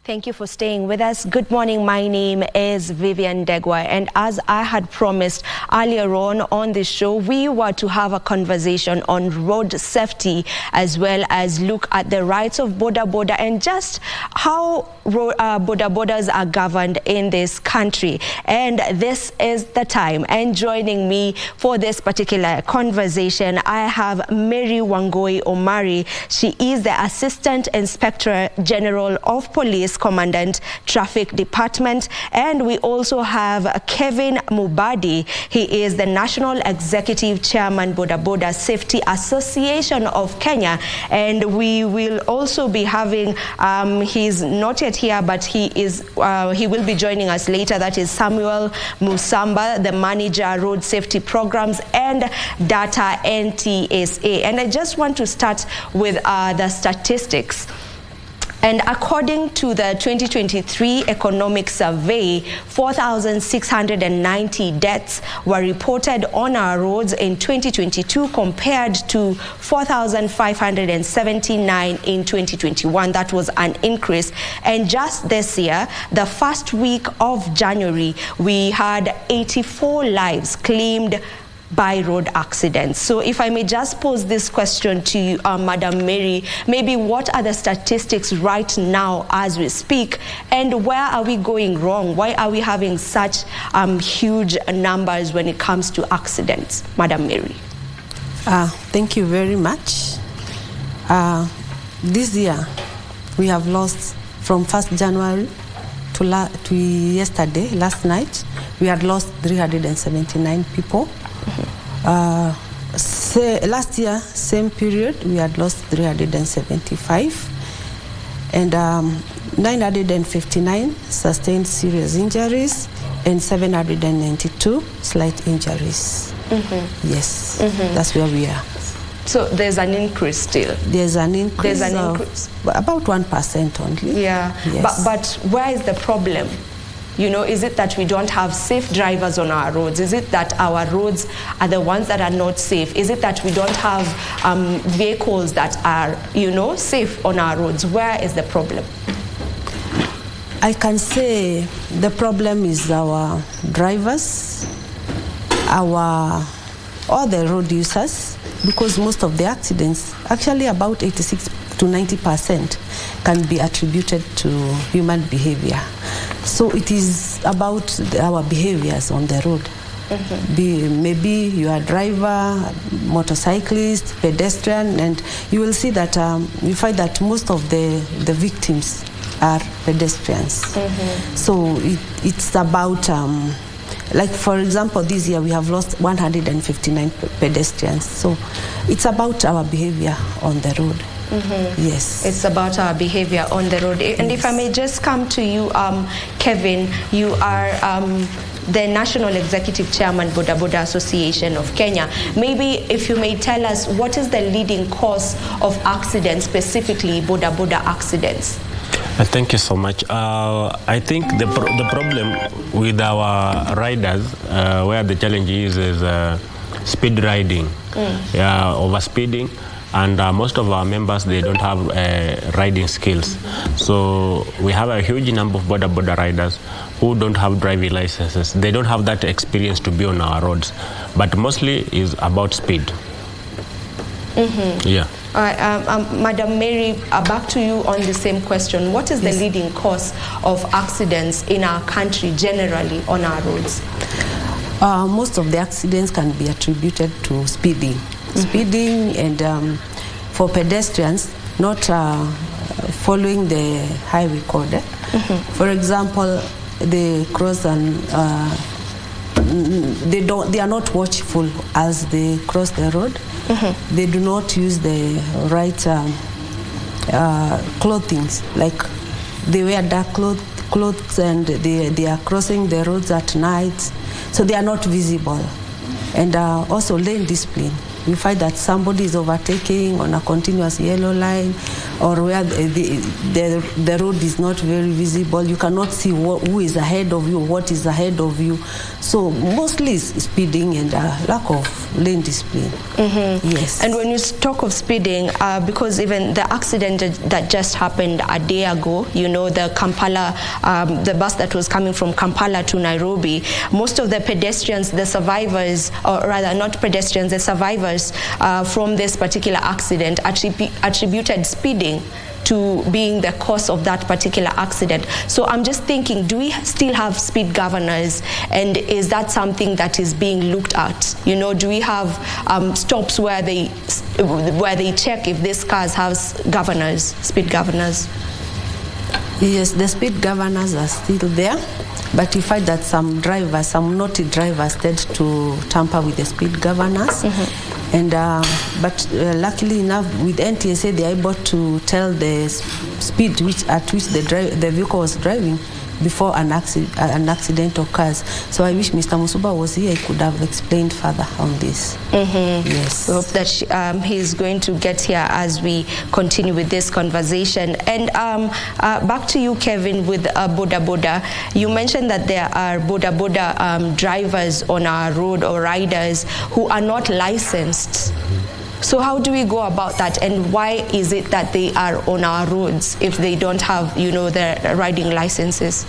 Thank you for staying with us. Good morning. My name is Vivian Ndegwa, and as I had promised earlier on the show, we were to have a conversation on road safety as well as look at the rights of Bodaboda and just how Bodabodas are governed in this country. And this is the time. And joining me for this particular conversation, I have Mary Wangui Omari. She is the Assistant Inspector General of Police, Commandant, Traffic Department, and we also have Kevin Mubadi. He is the National Executive Chairman, Bodaboda Safety Association of Kenya, and we will also be having, he's not yet here, but he will be joining us later. That is Samuel Musamba, the Manager, Road Safety Programs and Data NTSA. And I just want to start with the statistics. And according to the 2023 Economic Survey, 4,690 deaths were reported on our roads in 2022 compared to 4,579 in 2021. That was an increase. And just this year, the first week of January, we had 84 lives claimed by road accidents. So if I may just pose this question to you, Madam Mary, maybe what are the statistics right now as we speak, and where are we going wrong? Why are we having such huge numbers when it comes to accidents? Madam Mary. Thank you very much. This year, we have lost from 1st January to yesterday, last night, we had lost 379 people. Last year, same period, we had lost 375, and 959 sustained serious injuries, and 792 slight injuries. Yes, that's where we are. So there's an increase still? There's an increase. There's an increase. About 1% only. Yeah, yes. But where is the problem? You know, is it that we don't have safe drivers on our roads? Is it that our roads are the ones that are not safe? Is it that we don't have vehicles that are, you know, safe on our roads? Where is the problem? I can say the problem is our drivers, all the road users, because most of the accidents, actually about 86 to 90%, can be attributed to human behavior. So it is about our behaviors on the road. Maybe you are a driver, motorcyclist, pedestrian, and you will see that you find that most of the victims are pedestrians. So it's about, like for example, this year we have lost 159 pedestrians. So it's about our behavior on the road. Yes. It's about our behavior on the road. And if I may just come to you, Kevin, you are the National Executive Chairman, Bodaboda Association of Kenya. Maybe if you may tell us, what is the leading cause of accidents, specifically Bodaboda accidents? Thank you so much. I think the problem with our riders, where the challenge is speed riding, overspeeding. And most of our members, they don't have riding skills. So we have a huge number of Bodaboda riders who don't have driving licenses. They don't have that experience to be on our roads. But mostly is about speed. Yeah. Madam Mary, back to you on the same question. What is the leading cause of accidents in our country generally on our roads? Most of the accidents can be attributed to speeding. Speeding and for pedestrians not following the highway code. For example, they cross and they are not watchful as they cross the road. They do not use the right clothing, like they wear dark clothes and they are crossing the roads at night, so they are not visible. And also lane discipline. You find that somebody is overtaking on a continuous yellow line, or where the road is not very visible. You cannot see who is ahead of you, what is ahead of you. So mostly it's speeding and lack of lane discipline. Yes. And when you talk of speeding, because even the accident that just happened a day ago, you know, the Kampala, the bus that was coming from Kampala to Nairobi, most of the pedestrians, the survivors, or rather not pedestrians, the survivors from this particular accident attributed speeding to being the cause of that particular accident. So I'm just thinking, do we still have speed governors, and is that something that is being looked at? You know, do we have stops where they check if these cars have governors, speed governors? Yes, the speed governors are still there, but you find that some drivers, some naughty drivers, tend to tamper with the speed governors. And but luckily enough, with NTSA, they are able to tell the speed at which the vehicle was driving before an accident occurs. So I wish Mr. Musuba was here. He could have explained further on this. Yes. We hope that he is going to get here as we continue with this conversation. And back to you, Kevin, with Bodaboda. You mentioned that there are Bodaboda drivers on our road, or riders who are not licensed. So how do we go about that, and why is it that they are on our roads if they don't have, you know, their riding licenses?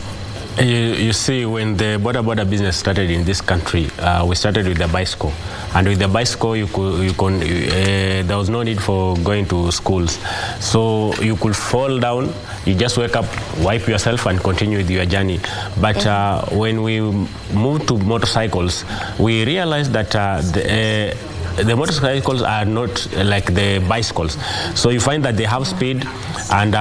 You see, when the Bodaboda business started in this country, we started with the bicycle, and with the bicycle, there was no need for going to schools, so you could fall down, you just wake up, wipe yourself, and continue with your journey. But when we moved to motorcycles, we realized that the motorcycles are not like the bicycles, so you find that they have speed, and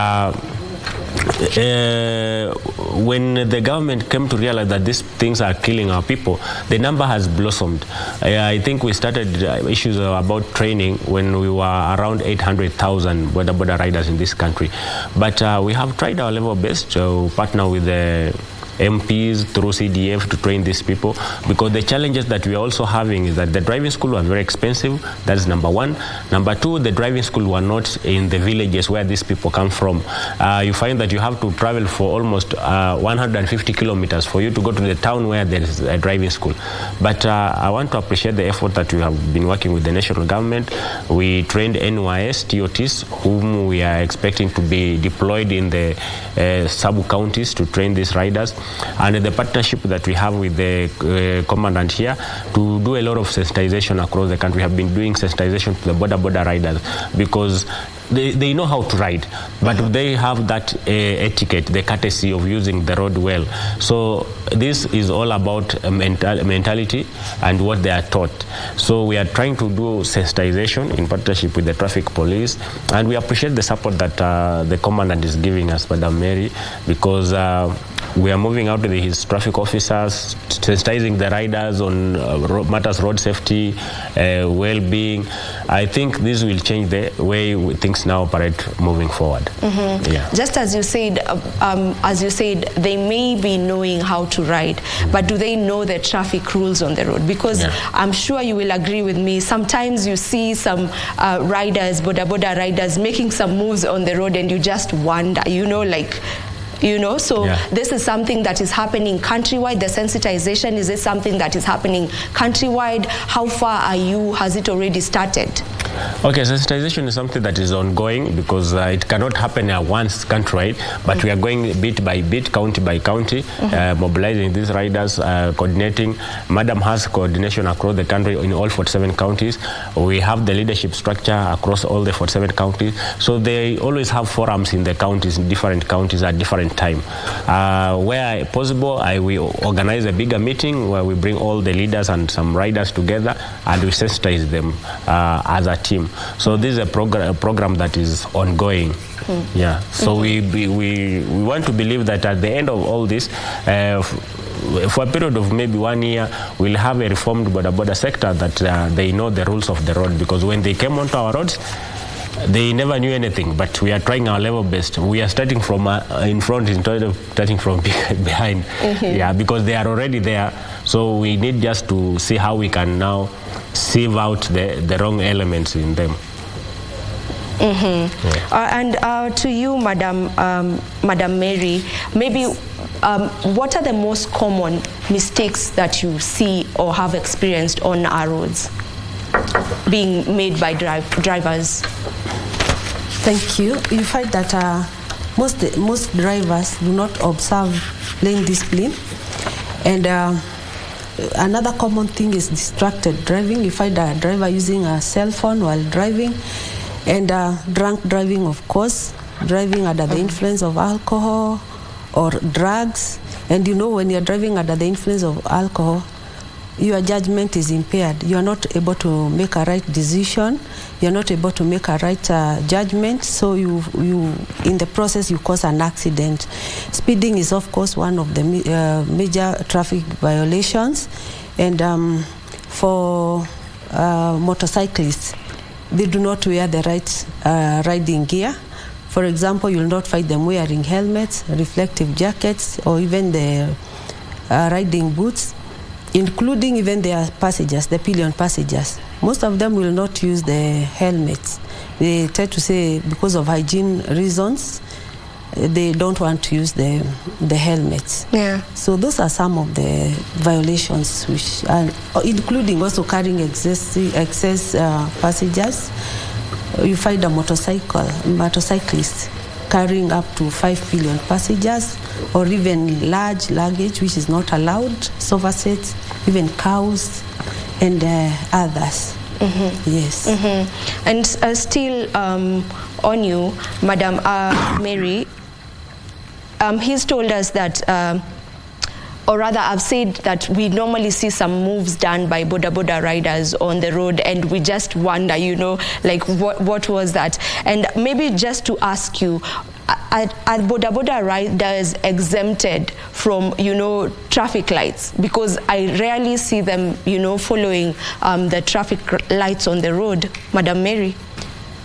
when the government came to realize that these things are killing our people, the number has blossomed. I think we started issues about training when we were around 800,000 Bodaboda riders in this country, but we have tried our level best to partner with the MPs through CDF to train these people, because the challenges that we are also having is that the driving school are very expensive. That is number one. Number two, the driving school were not in the villages where these people come from. You find that you have to travel for almost 150 kilometers for you to go to the town where there is a driving school. But I want to appreciate the effort that we have been working with the national government. We trained NYS TOTs, whom we are expecting to be deployed in the sub-counties to train these riders. And the partnership that we have with the Commandant here to do a lot of sensitization across the country. We have been doing sensitization to the Bodaboda riders, because they know how to ride, but they have that etiquette, the courtesy of using the road well. So this is all about mentality and what they are taught. So we are trying to do sensitization in partnership with the traffic police, and we appreciate the support that the Commandant is giving us, Madam Mary, because we are moving out with his traffic officers, sensitizing the riders on matters road safety, well-being. I think this will change the way things now operate moving forward. Yeah. Just as you said, they may be knowing how to ride, but do they know the traffic rules on the road? Because I'm sure you will agree with me, sometimes you see some riders, Bodaboda riders, making some moves on the road, and you just wonder, so this is something that is happening countrywide. The sensitization, is it something that is happening countrywide? How far are you? Has it already started? Okay, sensitization is something that is ongoing, because it cannot happen at once countrywide, but we are going bit by bit, county by county, mobilizing these riders, coordinating. Madam has coordination across the country in all 47 counties. We have the leadership structure across all the 47 counties. So they always have forums in the counties, in different counties at different time. Where possible, we organize a bigger meeting where we bring all the leaders and some riders together, and we sensitize them as a team. So this is a program that is ongoing. Yeah. So we want to believe that at the end of all this, for a period of maybe 1 year, we'll have a reformed Bodaboda sector that they know the rules of the road, because when they came onto our roads, they never knew anything, but we are trying our level best. We are starting from in front instead of starting from behind. Yeah, because they are already there. So we need just to see how we can now sieve out the wrong elements in them. And to you, Madam Mary, maybe what are the most common mistakes that you see or have experienced on our roads being made by drivers? Thank you. You find that most drivers do not observe lane discipline, and another common thing is distracted driving. You find a driver using a cell phone while driving, and drunk driving, of course, driving under the influence of alcohol or drugs. And you know, when you're driving under the influence of alcohol, your judgment is impaired. You are not able to make a right decision. You are not able to make a right judgment. So you in the process, you cause an accident. Speeding is, of course, one of the major traffic violations. And for motorcyclists, they do not wear the right riding gear. For example, you will not find them wearing helmets, reflective jackets, or even the riding boots, including even their passengers, the pillion passengers. Most of them will not use the helmets. They try to say because of hygiene reasons, they don't want to use the helmets. Yeah. So those are some of the violations, which are including also carrying excess passengers. You find a motorcyclist carrying up to 5 pillion passengers, or even large luggage, which is not allowed, sofa sets, even cows, and others. Yes. And still on you, Madam Mary, he's told us that, or rather I've said that we normally see some moves done by Bodaboda riders on the road, and we just wonder, you know, like what was that? And maybe just to ask you, are Bodaboda riders exempted from, you know, traffic lights? Because I rarely see them, you know, following the traffic lights on the road. Madam Mary?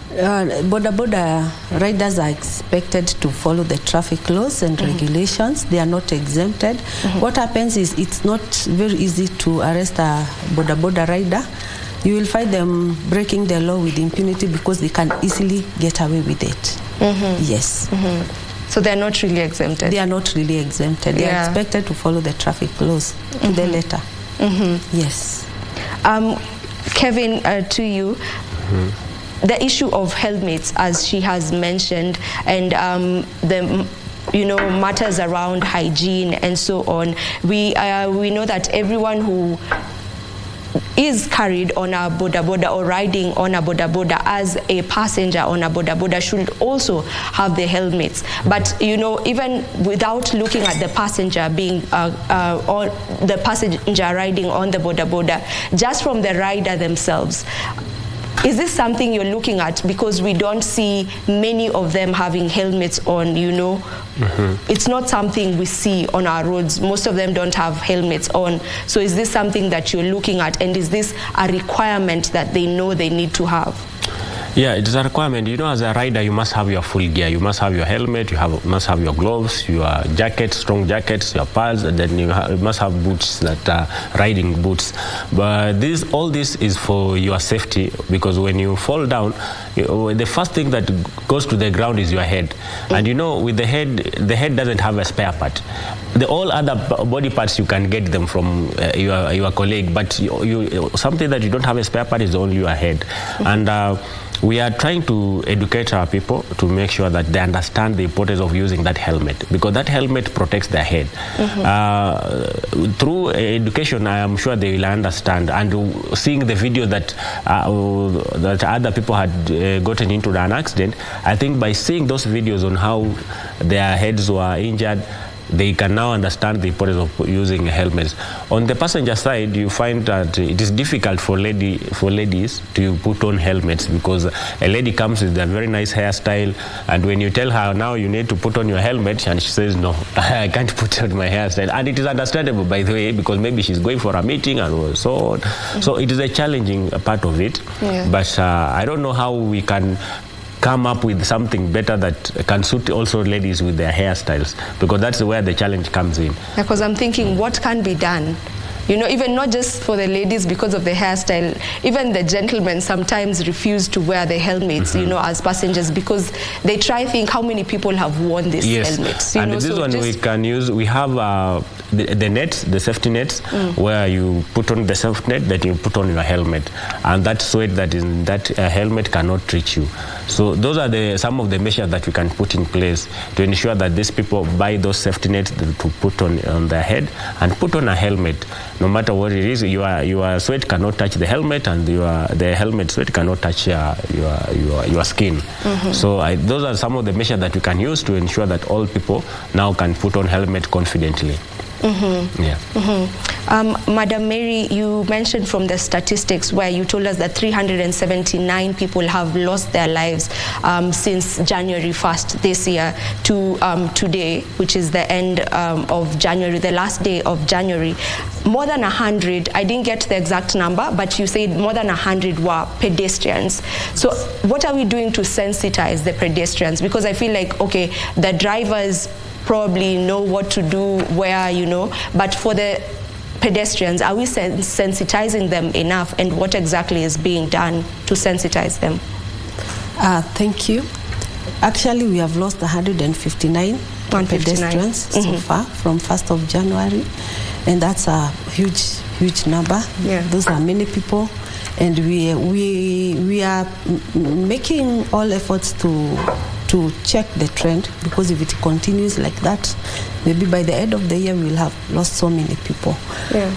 Bodaboda riders are expected to follow the traffic laws and regulations. They are not exempted. What happens is it's not very easy to arrest a Bodaboda rider. You will find them breaking the law with impunity because they can easily get away with it. Yes. So they're not really exempted? They are not really exempted. They are expected to follow the traffic laws to the letter. Yes. Kevin, to you. The issue of helmets, as she has mentioned, and the matters around hygiene and so on. We know that everyone who is carried on a bodaboda or riding on a bodaboda as a passenger on a bodaboda should also have the helmets. But you know, even without looking at the passenger being or the passenger riding on the bodaboda, just from the rider themselves, is this something you're looking at? Because we don't see many of them having helmets on, you know. It's not something we see on our roads. Most of them don't have helmets on. So is this something that you're looking at? And is this a requirement that they know they need to have? Yeah, it is a requirement. You know, as a rider, you must have your full gear. You must have your helmet, must have your gloves, your jacket, strong jackets, your pads, and then you must have boots that are riding boots. But all this is for your safety, because when you fall down, the first thing that goes to the ground is your head. And you know, with the head doesn't have a spare part. All other body parts, you can get them from your colleague, but something that you don't have a spare part is only your head. And we are trying to educate our people to make sure that they understand the importance of using that helmet, because that helmet protects their head. Through education, I am sure they will understand. And seeing the video that other people had gotten into an accident, I think by seeing those videos on how their heads were injured, they can now understand the importance of using helmets. On the passenger side, you find that it is difficult for ladies to put on helmets, because a lady comes with a very nice hairstyle, and when you tell her now you need to put on your helmet, and she says no, I can't put on my hairstyle. And it is understandable, by the way, because maybe she's going for a meeting and so on. So it is a challenging part of it. But I don't know how we can come up with something better that can suit also ladies with their hairstyles, because that's where the challenge comes in. Because I'm thinking, what can be done? You know, even not just for the ladies because of the hairstyle, even the gentlemen sometimes refuse to wear the helmets, you know, as passengers, because they try to think how many people have worn these helmets. You and know, this so one we can use, we have the nets, the safety nets, where you put on the safety net that you put on your helmet, and that sweat that is in that helmet cannot reach you. So those are some of the measures that we can put in place to ensure that these people buy those safety nets to put on their head and put on a helmet. No matter what it is, your sweat cannot touch the helmet, and the helmet sweat cannot touch your skin. So those are some of the measures that we can use to ensure that all people now can put on helmet confidently. Madam Mary, you mentioned from the statistics where you told us that 379 people have lost their lives since January 1st this year to today, which is the end of January, the last day of January. More than 100, I didn't get the exact number, but you said more than 100 were pedestrians. So what are we doing to sensitize the pedestrians? Because I feel like, okay, the drivers probably know what to do, where, you know, but for the pedestrians, are we sensitizing them enough, and what exactly is being done to sensitize them? Thank you. Actually, we have lost 159 pedestrians so far from 1st of January, and that's a huge number. Those are many people, and we are making all efforts to check the trend, because if it continues like that, maybe by the end of the year we'll have lost so many people.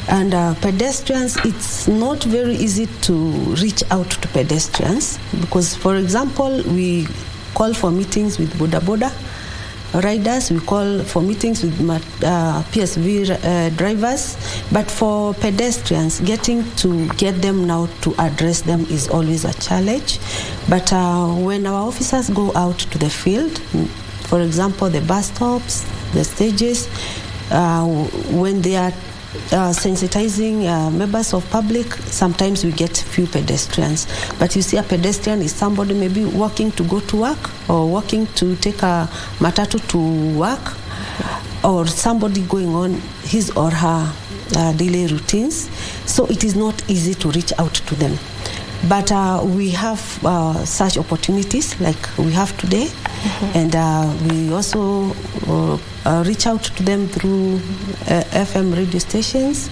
And pedestrians, it's not very easy to reach out to pedestrians, because, for example, we call for meetings with Bodaboda riders, we call for meetings with PSV drivers, but for pedestrians, getting them now to address them is always a challenge. But when our officers go out to the field, for example, the bus stops, the stages, when they are sensitizing members of public, sometimes we get few pedestrians. But you see, a pedestrian is somebody maybe walking to go to work, or walking to take a matatu to work, or somebody going on his or her daily routines. So it is not easy to reach out to them. But we have such opportunities like we have today, and we also reach out to them through FM radio stations,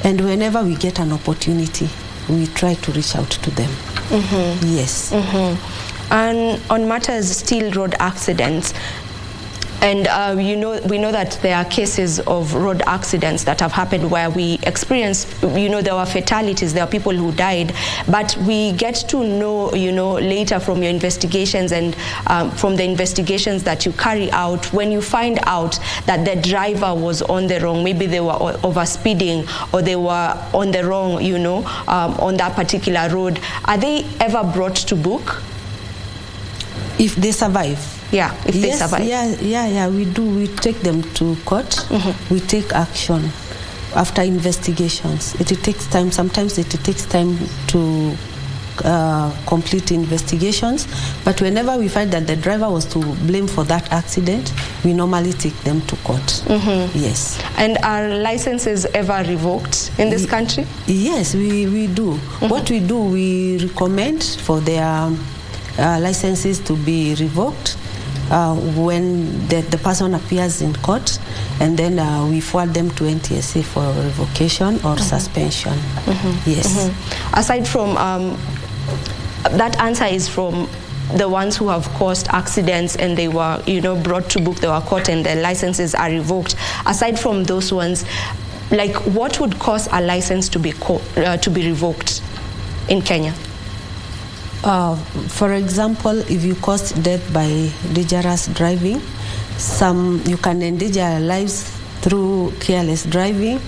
and whenever we get an opportunity, we try to reach out to them. Yes. And on matters still road accidents, and we know that there are cases of road accidents that have happened where we experience, there were fatalities, there are people who died, but we get to know, later from your investigations and from the investigations that you carry out, when you find out that the driver was on the wrong, maybe they were over speeding, or they were on the wrong, on that particular road, are they ever brought to book? If they survive. If they survive. We do. We take them to court. We take action after investigations. It takes time. Sometimes it takes time to complete investigations. But whenever we find that the driver was to blame for that accident, we normally take them to court. Yes. And are licenses ever revoked in this country? Yes, we do. What we do, we recommend for their licenses to be revoked when the person appears in court, and then we forward them to NTSA for revocation or suspension. Yes. Aside from that answer is from the ones who have caused accidents and they were brought to book, they were caught and their licenses are revoked. Aside from those ones, like, what would cause a license to be revoked in Kenya? For example, if you cause death by dangerous driving, you can endanger lives through careless driving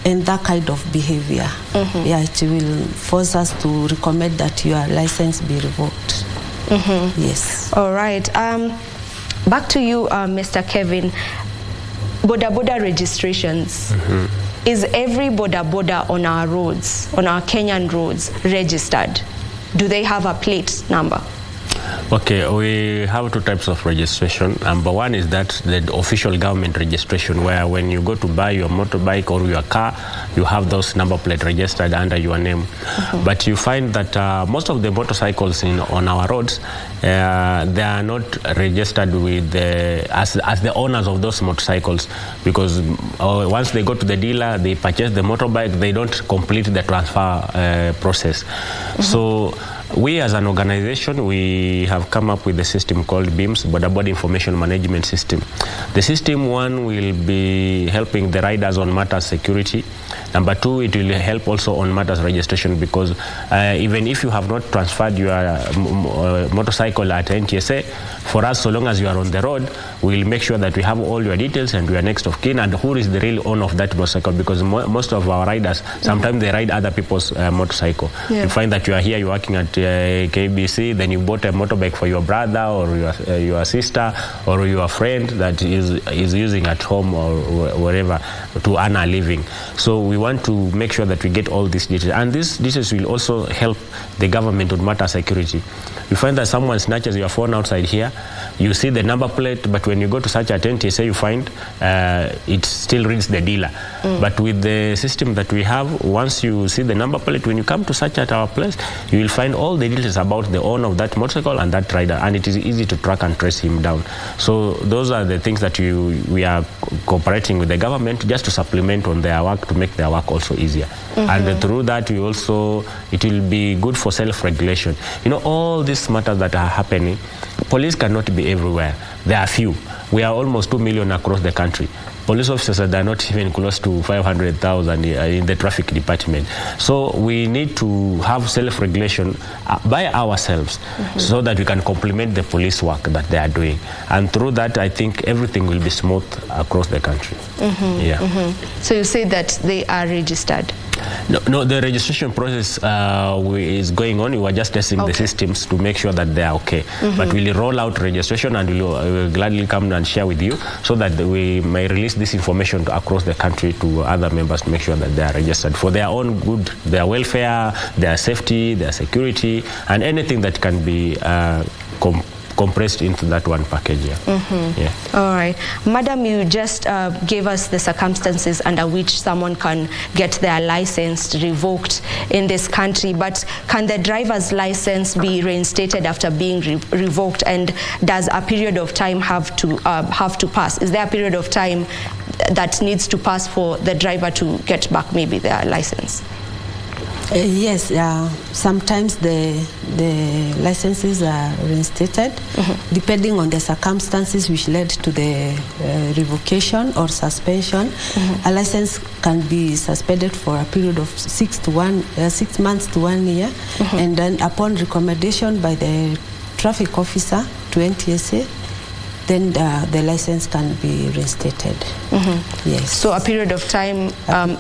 and that kind of behavior. It will force us to recommend that your license be revoked. Yes. All right. Back to you, Mr. Kevin. Bodaboda registrations. Is every bodaboda on our roads, on our Kenyan roads, registered? Do they have a plate number? Okay, we have two types of registration. Number one is that the official government registration, where when you go to buy your motorbike or your car, you have those number plate registered under your name. But you find that most of the motorcycles on our roads, they are not registered with as the owners of those motorcycles, because once they go to the dealer, they purchase the motorbike, they don't complete the transfer process. So we as an organization, we have come up with a system called BIMS, Bodaboda Information Management System. The system, one, will be helping the riders on matters security. Number two, it will help also on matters registration, because even if you have not transferred your motorcycle at NTSA, for us, so long as you are on the road, we'll make sure that we have all your details and your next of kin and who is the real owner of that motorcycle, because most of our riders, sometimes they ride other people's motorcycle. You find that you are here, you're working at KBC, then you bought a motorbike for your brother or your sister or your friend that is using at home or wherever to earn a living. So we want to make sure that we get all these details, and these details will also help the government on matter security. You find that someone snatches your phone outside here, you see the number plate, but when you go to search at NTSA, you find it still reads the dealer. But with the system that we have, once you see the number plate, when you come to search at our place, you will find all the details about the owner of that motorcycle and that rider, and it is easy to track and trace him down. So those are the things that we are cooperating with the government just to supplement on their work, to make their work also easier. And through that, it will be good for self-regulation. You know, all these matters that are happening, police cannot be everywhere. There are few. We are almost 2 million across the country. Police officers are not even close to 500,000 in the traffic department. So we need to have self-regulation by ourselves so that we can complement the police work that they are doing. And through that, I think everything will be smooth across the country. So you say that they are registered? No, the registration process is going on. We are just testing the systems to make sure that they are okay. But we'll roll out registration, and we'll gladly come and share with you so that we may release this information across the country to other members to make sure that they are registered for their own good, their welfare, their safety, their security, and anything that can be compressed into that one package. All right. Madam, you just gave us the circumstances under which someone can get their license revoked in this country, but can the driver's license be reinstated after being revoked, and does a period of time have to pass? Is there a period of time that needs to pass for the driver to get back maybe their license? Yes, sometimes the licenses are reinstated depending on the circumstances which led to the revocation or suspension. A license can be suspended for a period of 6 months to 1 year, and then upon recommendation by the traffic officer to NTSA, then the license can be reinstated. Yes. So a period of time,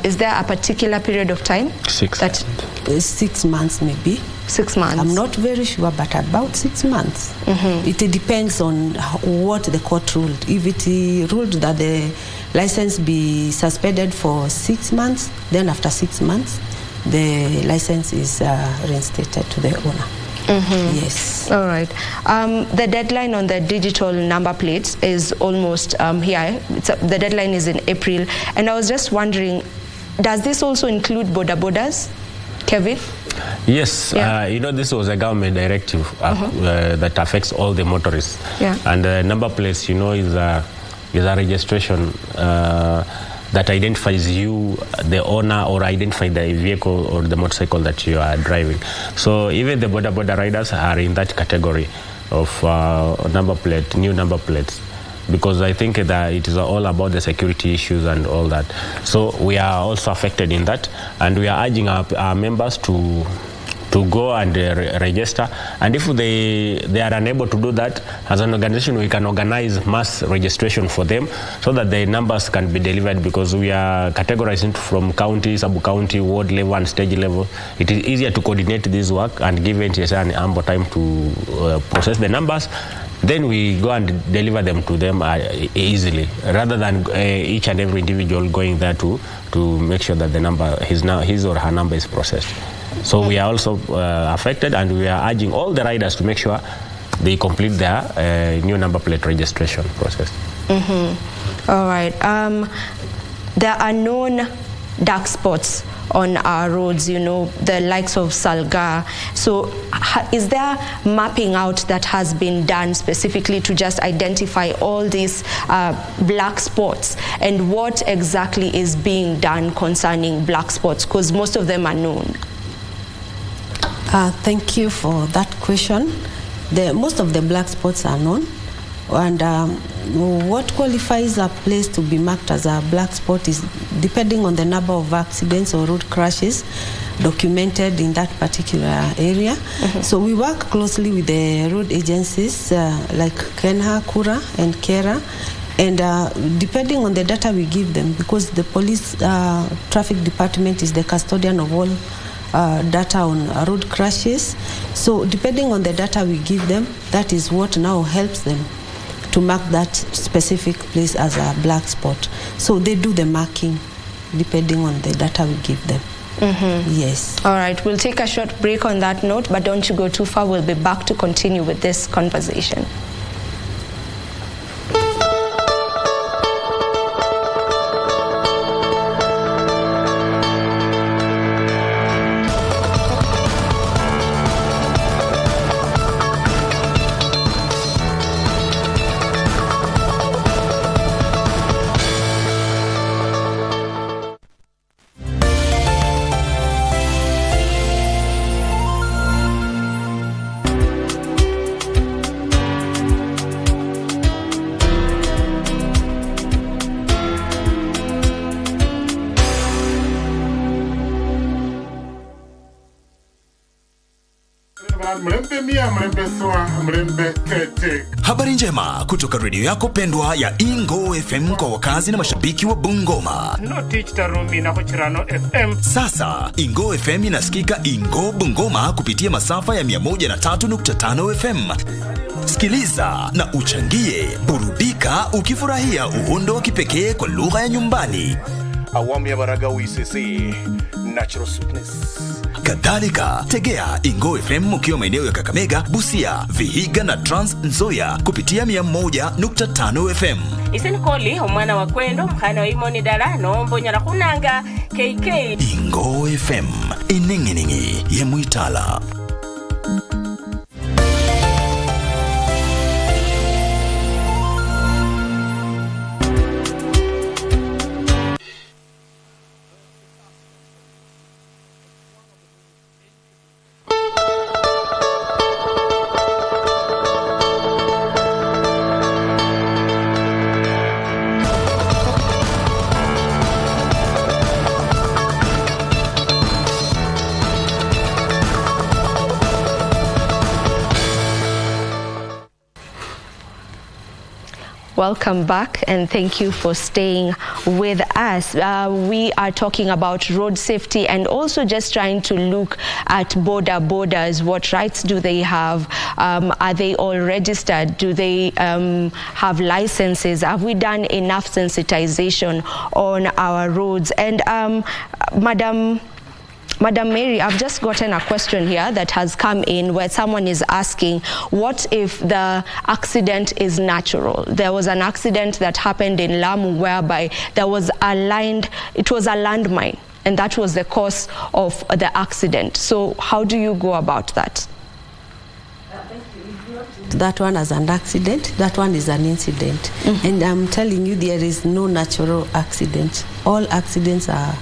is there a particular period of time? 6 months maybe. 6 months. I'm not very sure, but about 6 months. It depends on what the court ruled. If it ruled that the license be suspended for 6 months, then after 6 months, the license is reinstated to the owner. Yes. All right. The deadline on the digital number plates is almost here. The deadline is in April, and I was just wondering, does this also include Bodabodas, Kevin? Yes. You know, this was a government directive that affects all the motorists. And the number plates, you know, is a registration that identifies you, the owner, or identify the vehicle or the motorcycle that you are driving. So even the Bodaboda riders are in that category of new number plates, because I think that it is all about the security issues and all that. So we are also affected in that, and we are urging our members to go and register, and if they are unable to do that, as an organization we can organize mass registration for them so that the numbers can be delivered, because we are categorized from county, sub-county, ward level and stage level. It is easier to coordinate this work and give NTSA an ample time to process the numbers. Then we go and deliver them to them easily, rather than each and every individual going there to make sure that the number, his or her number is processed. So we are also affected, and we are urging all the riders to make sure they complete their new number plate registration process. All right. There are known dark spots on our roads, you know, the likes of Salga. So is there mapping out that has been done specifically to just identify all these black spots, and what exactly is being done concerning black spots, because most of them are known? Thank you for that question. Most of the black spots are known, and what qualifies a place to be marked as a black spot is depending on the number of accidents or road crashes documented in that particular area. So we work closely with the road agencies like Kenha, Kura, and Kera, and depending on the data we give them, because the police traffic department is the custodian of all data on road crashes. So depending on the data we give them, that is what now helps them to mark that specific place as a black spot. So they do the marking depending on the data we give them. Yes. All right, we'll take a short break on that note, but don't you go too far. We'll be back to continue with this conversation. Habari njema kutoka redio yako pendwa ya Ingo FM kwa wakazi na mashabiki wa Bungoma. Sasa Ingo FM inasikika Ingo Bungoma kupitia masafa ya 103.5 FM. Sikiliza na uchangie, burudika ukifurahia uhondo wa kipekee kwa lugha ya nyumbani. Awamu ya Baragawi CC, Natural Sweetness. Kadhalika, tegea Ingo FM ukiwa maeneo ya Kakamega, Busia, Vihiga na Trans Nzoia kupitia 101.5 FM. Iseni koli, umwana wa kwendo, mkana wa imoni dala, nombo nyala kunanga, KK. Ingo FM, ininginingi ye Muitala. Welcome back, and thank you for staying with us. We are talking about road safety and also just trying to look at Bodabodas. What rights do they have? Are they all registered? Do they have licenses? Have we done enough sensitization on our roads? And Madam Mary, I've just gotten a question here that has come in where someone is asking, what if the accident is natural? There was an accident that happened in Lamu whereby there was it was a landmine, and that was the cause of the accident. So how do you go about that? That one as an accident, that one is an incident. And I'm telling you, there is no natural accident. All accidents are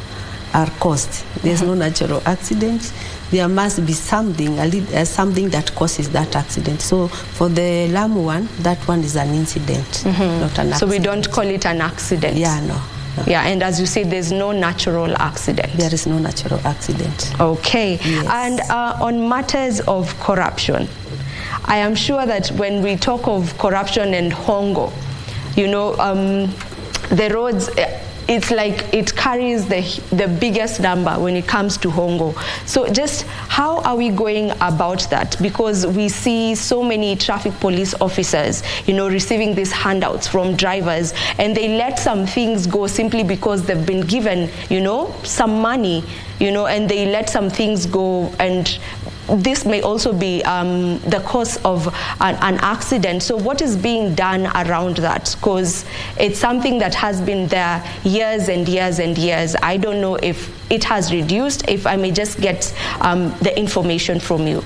caused. There's no natural accident. There must be something that causes that accident. So for the Lamu one, that one is an incident, not an accident. So we don't call it an accident? Yeah, no. Yeah, and as you say, there's no natural accident. There is no natural accident. Okay. Yes. And on matters of corruption, I am sure that when we talk of corruption and hongo, you know, the roads, it's like it carries the biggest number when it comes to hongo. So just how are we going about that? Because we see so many traffic police officers, you know, receiving these handouts from drivers, and they let some things go simply because they've been given, you know, some money, you know, and they let some things go, and this may also be the cause of an accident. So what is being done around that? Because it's something that has been there years and years and years. I don't know if it has reduced. If I may just get the information from you.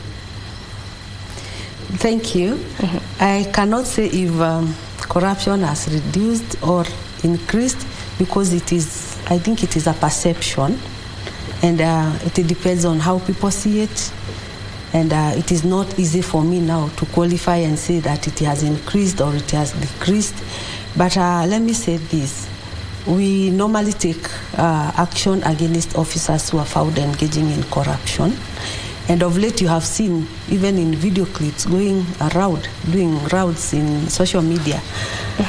Thank you. I cannot say if corruption has reduced or increased, because I think it is a perception, and it depends on how people see it. And it is not easy for me now to qualify and say that it has increased or it has decreased. But let me say this. We normally take action against officers who are found engaging in corruption. And of late you have seen, even in video clips going around, doing rounds in social media,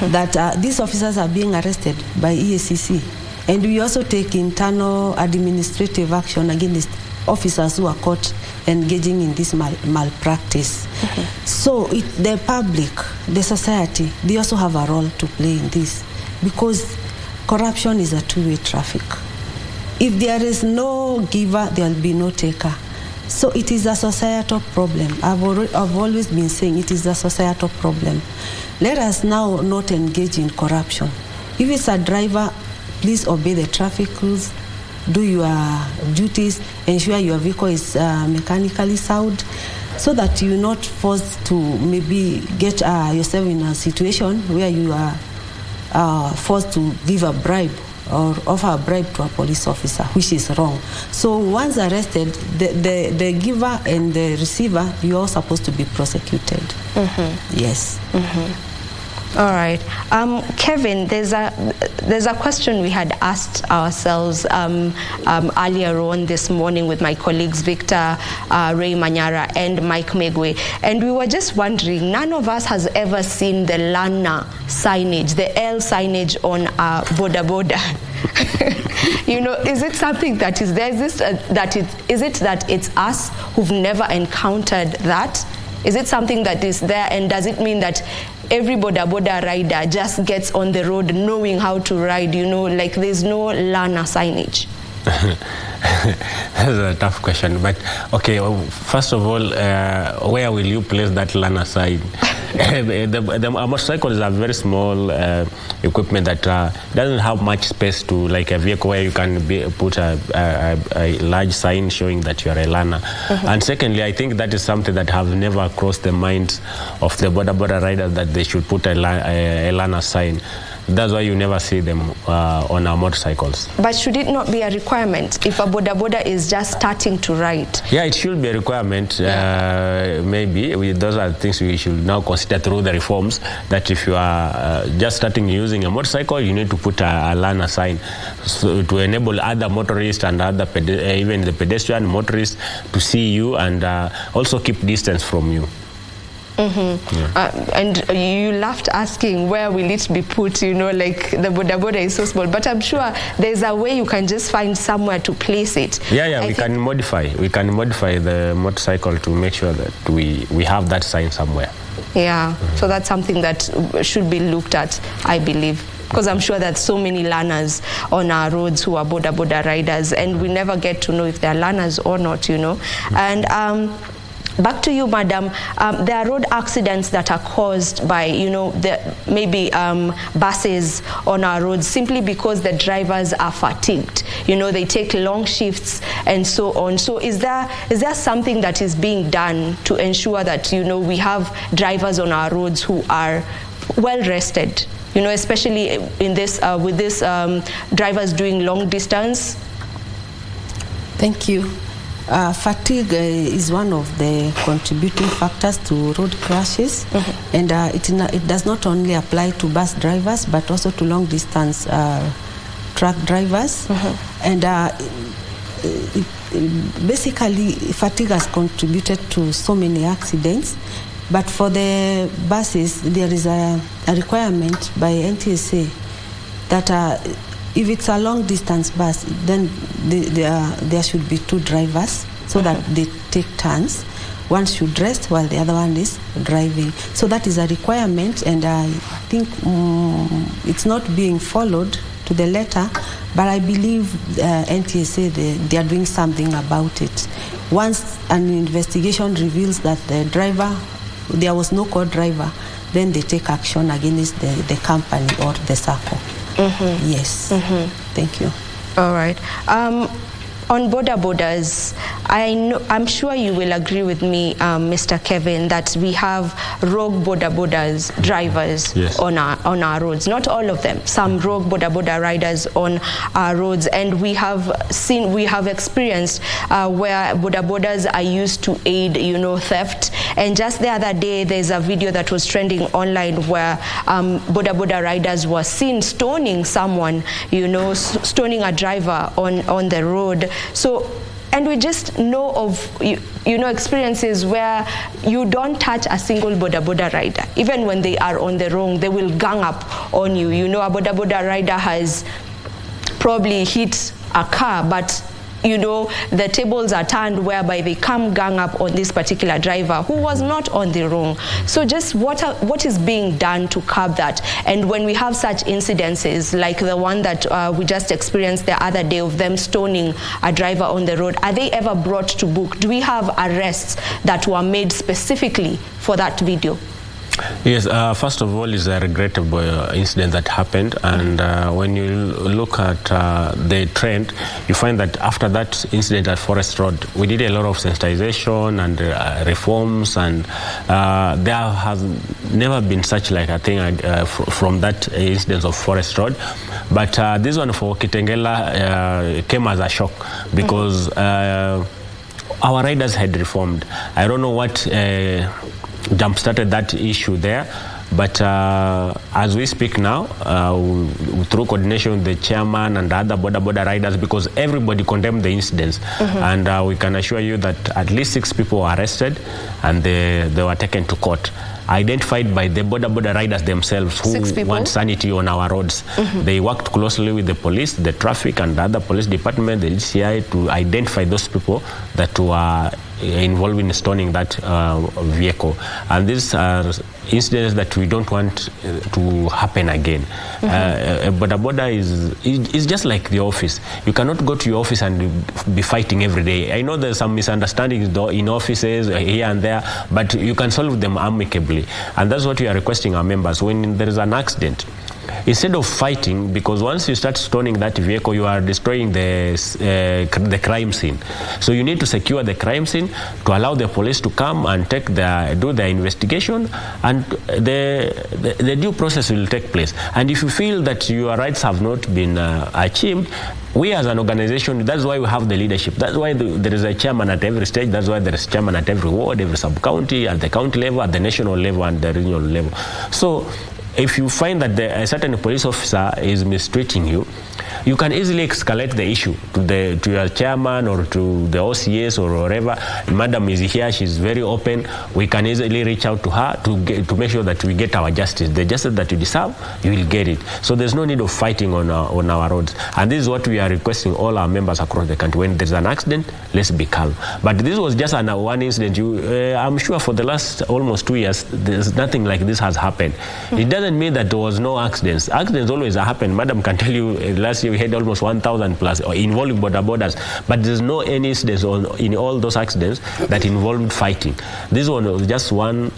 that these officers are being arrested by EACC. And we also take internal administrative action against officers who are caught engaging in this malpractice. So the public, the society, they also have a role to play in this, because corruption is a two-way traffic. If there is no giver, there will be no taker. So it is a societal problem. I've always been saying it is a societal problem. Let us now not engage in corruption. If it's a driver, please obey the traffic rules, do your duties, ensure your vehicle is mechanically sound, so that you're not forced to maybe get yourself in a situation where you are forced to give a bribe or offer a bribe to a police officer, which is wrong. So once arrested, the giver and the receiver, you're all supposed to be prosecuted. Yes. All right. Kevin, there's a question we had asked ourselves earlier on this morning with my colleagues Victor Ray Manyara and Mike Megwe, and we were just wondering, none of us has ever seen the Lana signage, the L signage on Bodaboda. You know, is it something that is there? Is it that it's us who've never encountered that? Is it something that is there, and does it mean that every Bodaboda rider just gets on the road knowing how to ride, you know, like there's no Lana signage? That's a tough question, but okay, well, first of all, where will you place that Lana sign? The motorcycles are very small equipment that doesn't have much space to, like a vehicle where you can put a large sign showing that you are a Lana. And secondly, I think that is something that have never crossed the minds of the Bodaboda riders, that they should put a Lana sign. That's why you never see them on our motorcycles. But should it not be a requirement if a Bodaboda is just starting to ride? Yeah, it should be a requirement. Maybe those are things we should now consider through the reforms, that if you are just starting using a motorcycle, you need to put a Lana sign, so to enable other motorists and other even the pedestrian motorists to see you and also keep distance from you. And you laughed asking where will it be put, you know, like the Bodaboda is so small, but I'm sure there's a way you can just find somewhere to place it. We can modify the motorcycle to make sure that we have that sign somewhere. So that's something that should be looked at, I believe, because I'm sure that so many learners on our roads who are Bodaboda riders, and we never get to know if they're learners or not, you know. And back to you, madam. There are road accidents that are caused by, you know, maybe buses on our roads simply because the drivers are fatigued. You know, they take long shifts and so on. So is there something that is being done to ensure that, you know, we have drivers on our roads who are well rested? You know, especially in this with this drivers doing long distance. Thank you. Fatigue is one of the contributing factors to road crashes, and it does not only apply to bus drivers but also to long distance truck drivers. And basically fatigue has contributed to so many accidents. But for the buses, there is a requirement by NTSA that if it's a long distance bus, then there should be two drivers so that they take turns. One should rest while the other one is driving. So that is a requirement, and I think it's not being followed to the letter, but I believe NTSA, they are doing something about it. once an investigation reveals that there was no co-driver, then they take action against the company or the circle. Yes. Thank you. All right. On Bodabodas, I'm sure you will agree with me, Mr. Kevin, that we have rogue Bodabodas drivers on our roads. Not all of them. Some rogue Bodaboda riders on our roads, and we have experienced where Bodabodas are used to aid, theft. And just the other day, there's a video that was trending online where Bodaboda riders were seen stoning someone, stoning a driver on the road. So, and we just know of experiences where you don't touch a single Bodaboda rider. Even when they are on the wrong, they will gang up on you. A Bodaboda rider has probably hit a car, but the tables are turned whereby they come gang up on this particular driver who was not on the wrong. So just what is being done to curb that? And when we have such incidences like the one that we just experienced the other day of them stoning a driver on the road, are they ever brought to book? Do we have arrests that were made specifically for that video? Yes, first of all, it's a regrettable incident that happened, and when you look at the trend, you find that after that incident at Forest Road, we did a lot of sensitization and reforms, and there has never been such like a thing from that incident of Forest Road. But this one for Kitengela came as a shock because our riders had reformed. I don't know what jump-started that issue there, but as we speak now, through coordination with the chairman and other Bodaboda riders, because everybody condemned the incidents, and we can assure you that at least 6 people were arrested and they were taken to court, identified by the Bodaboda riders themselves who want sanity on our roads. They worked closely with the police, the traffic and the other police department, the DCI, to identify those people that were involved in stoning that vehicle. And these are incidents that we don't want to happen again. Bodaboda is just like the office. You cannot go to your office and be fighting every day. I know there's some misunderstandings in offices here and there, but you can solve them amicably. And that's what we are requesting our members. When there is an accident, instead of fighting, because once you start stoning that vehicle, you are destroying the crime scene. So you need to secure the crime scene to allow the police to come and do their investigation, and the due process will take place. And if you feel that your rights have not been achieved, we as an organization, that's why we have the leadership. That's why there is a chairman at every stage. That's why there is a chairman at every ward, every sub-county, at the county level, at the national level, and the regional level. So if you find that a certain police officer is mistreating you, you can easily escalate the issue to your chairman or to the OCS or wherever. Madam is here, she's very open. We can easily reach out to her to make sure that we get our justice. The justice that you deserve, you will get it. So there's no need of fighting on our roads. And this is what we are requesting all our members across the country. When there's an accident, let's be calm. But this was just one incident. I'm sure for the last almost 2 years, there's nothing like this has happened. It doesn't mean that there was no accidents. Accidents always happen. Madam can tell you, last year we had almost 1,000 plus involving Bodabodas, but there's no any incidents in all those accidents that involved fighting. This one was just one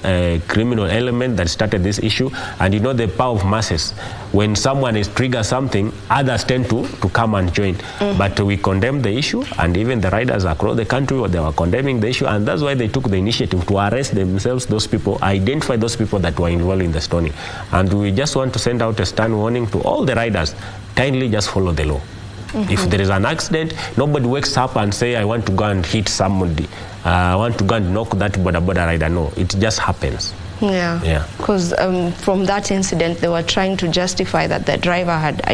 criminal element that started this issue, and the power of masses. When someone is triggers something, others tend to come and join. But we condemn the issue, and even the riders across the country, they were condemning the issue, and that's why they took the initiative to arrest themselves, those people, identify those people that were involved in the stoning. And we just want to send out a stern warning to all the riders. Kindly just follow the law. If there is an accident, nobody wakes up and say, I want to go and hit somebody. I want to go and knock that Bodaboda rider. No, it just happens. Yeah. Because from that incident, they were trying to justify that the driver had,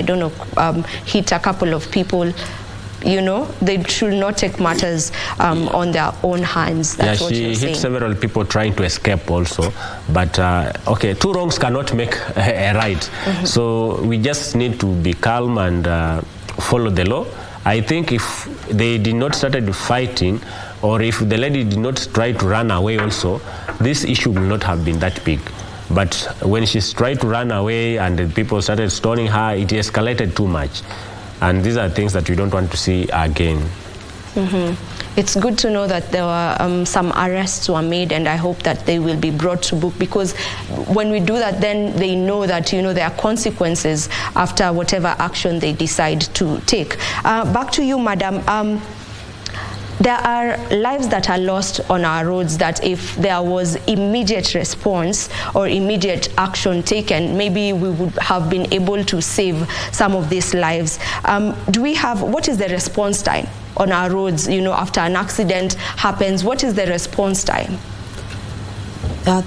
hit a couple of people. They should not take matters on their own hands. That's what you're saying. She hit several people trying to escape also. But, two wrongs cannot make a right. So we just need to be calm and follow the law. I think if they did not started fighting, or if the lady did not try to run away also, this issue will not have been that big. But when she tried to run away and the people started stoning her, it escalated too much. And these are things that we don't want to see again. It's good to know that there were some arrests were made, and I hope that they will be brought to book, because when we do that, then they know that, you know, there are consequences after whatever action they decide to take. Back to you, madam. There are lives that are lost on our roads that if there was immediate response or immediate action taken, maybe we would have been able to save some of these lives. What is the response time on our roads, you know, after an accident happens? What is the response time?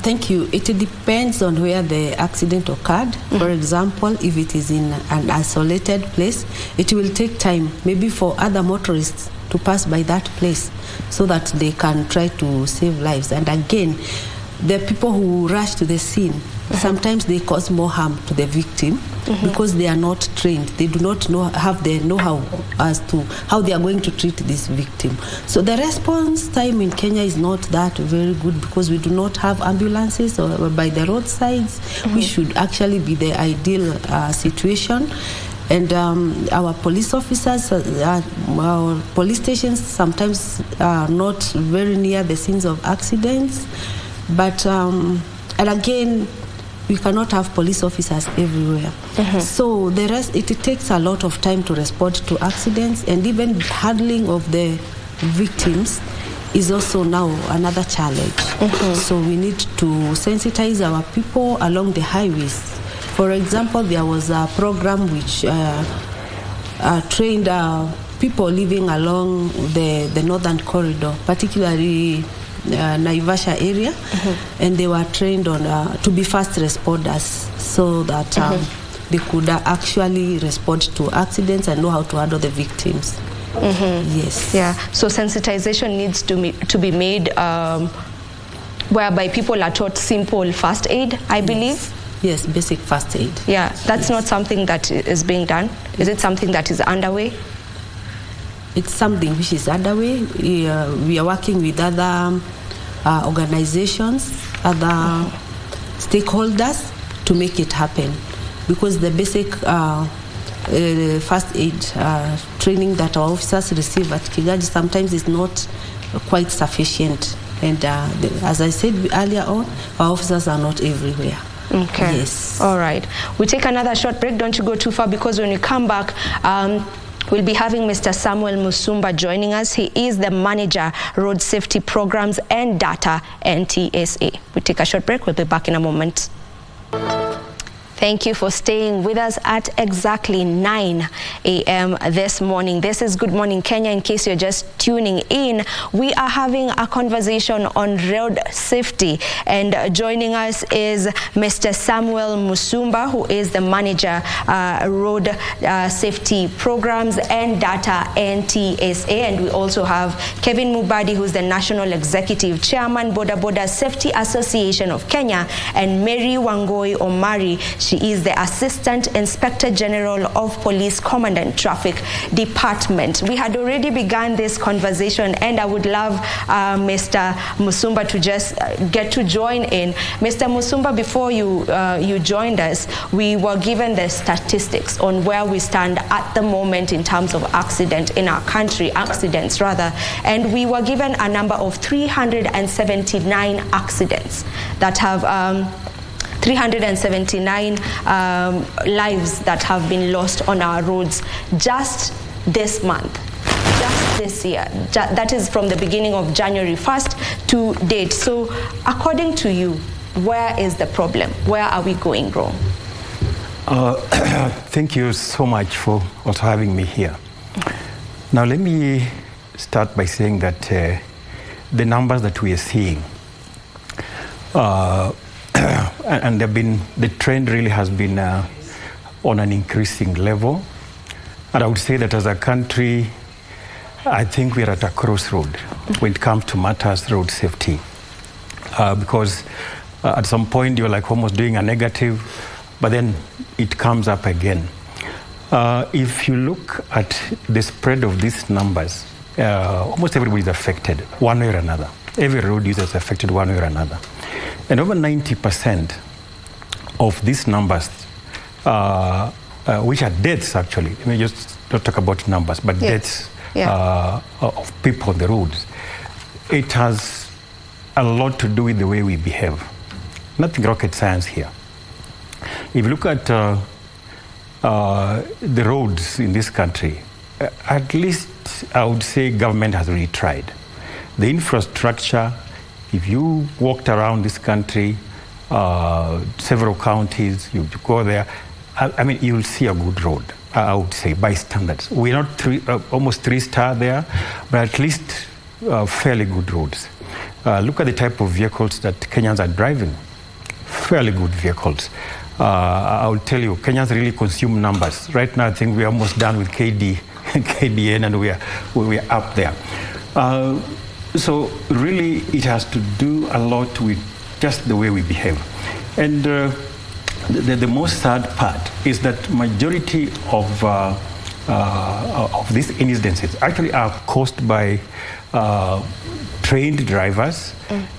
Thank you. It depends on where the accident occurred. For example, if it is in an isolated place, it will take time, maybe for other motorists to pass by that place so that they can try to save lives. And again, the people who rush to the scene, sometimes they cause more harm to the victim because they are not trained. They do not have the know-how as to how they are going to treat this victim. So the response time in Kenya is not that very good because we do not have ambulances or by the roadsides, which should actually be the ideal situation. And our police officers, our police stations sometimes are not very near the scenes of accidents. But, and again, we cannot have police officers everywhere. So it takes a lot of time to respond to accidents, and even handling of the victims is also now another challenge. So we need to sensitize our people along the highways. For example, there was a program which trained people living along the northern corridor, particularly Naivasha area, and they were trained on to be fast responders so that they could actually respond to accidents and know how to handle the victims. Yes. Yeah. So sensitization needs to be made, whereby people are taught simple first aid, I believe. Yes, basic first aid. Yeah, that's not something that is being done. Is it something that is underway? It's something which is underway. We are working with other organizations, other stakeholders to make it happen, because the basic first aid training that our officers receive at Kigali sometimes is not quite sufficient. And as I said earlier on, our officers are not everywhere. Okay. Yes. All right. We take another short break. Don't you go too far, because when you come back, we'll be having Mr. Samuel Musumba joining us. He is the Manager, Road Safety Programs and Data, NTSA. We take a short break. We'll be back in a moment. Thank you for staying with us at exactly 9 a.m. this morning. This is Good Morning Kenya. In case you're just tuning in, we are having a conversation on road safety. And joining us is Mr. Samuel Musumba, who is the Manager, Road Safety Programs and Data, NTSA. And we also have Kevin Mubadi, who's the National Executive Chairman, Bodaboda Safety Association of Kenya, and Mary Wangui Omari. She is the Assistant Inspector General of Police, Commandant Traffic Department. We had already begun this conversation, and I would love Mr. Musumba to just get to join in. Mr. Musumba, before you joined us, we were given the statistics on where we stand at the moment in terms of accidents in our country, and we were given a number of 379 accidents that have 379 lives that have been lost on our roads just this month, just this year. That is from the beginning of January 1st to date. So according to you, where is the problem? Where are we going wrong? Thank you so much for also having me here. Now let me start by saying that the numbers that we are seeing and the trend really has been on an increasing level. And I would say that as a country, I think we are at a crossroad when it comes to matters road safety. Because at some point you're like almost doing a negative, but then it comes up again. If you look at the spread of these numbers, almost everybody is affected one way or another. Every road user is affected one way or another. And over 90% of these numbers, which are deaths actually, let me just not talk about numbers, but deaths of people on the roads. It has a lot to do with the way we behave. Nothing rocket science here. If you look at the roads in this country, at least I would say government has really tried. The infrastructure, if you walked around this country, several counties, you go there, I mean, you'll see a good road, I would say, by standards. We're not almost 3-star there, but at least fairly good roads. Look at the type of vehicles that Kenyans are driving. Fairly good vehicles. I will tell you, Kenyans really consume numbers. Right now, I think we're almost done with KDN, and we are up there. So really, it has to do a lot with just the way we behave. And the most sad part is that majority of these incidents actually are caused by trained drivers.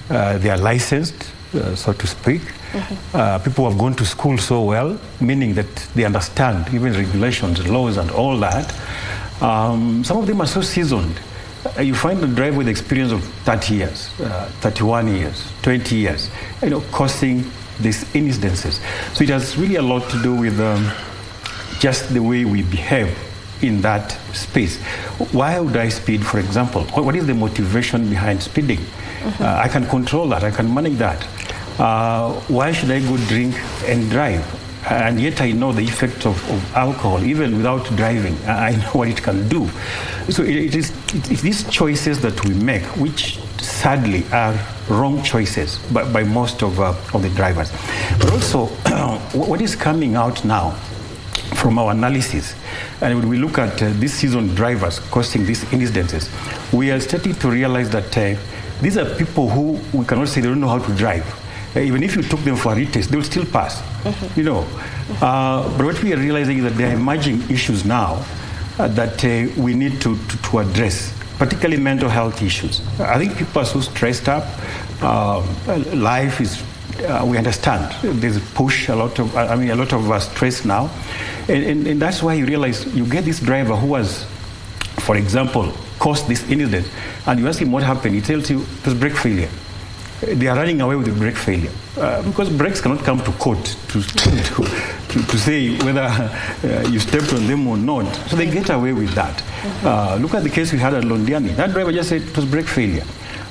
They are licensed, so to speak. People who have gone to school so well, meaning that they understand even regulations, laws, and all that. Some of them are so seasoned. You find a driver with experience of 30 years, 31 years, 20 years, causing these incidences. So it has really a lot to do with just the way we behave in that space. Why would I speed, for example? What is the motivation behind speeding? I can control that, I can manage that. Why should I go drink and drive? And yet I know the effects of alcohol, even without driving. I know what it can do. So it's these choices that we make, which sadly are wrong choices by most of the drivers. But also, what is coming out now from our analysis, and when we look at these seasoned drivers causing these incidences, we are starting to realize that these are people who we cannot say they don't know how to drive. Even if you took them for a retest, they will still pass. But what we are realizing is that there are emerging issues now that we need to address, particularly mental health issues. I think people are so stressed up. Life is, we understand, there's a push, a lot of stress now. And that's why you realize you get this driver who has, for example, caused this incident, and you ask him what happened, he tells you it was brake failure. They are running away with the brake failure because brakes cannot come to court to say whether you stepped on them or not. So they get away with that. Look at the case we had at Londiani. That driver just said it was brake failure.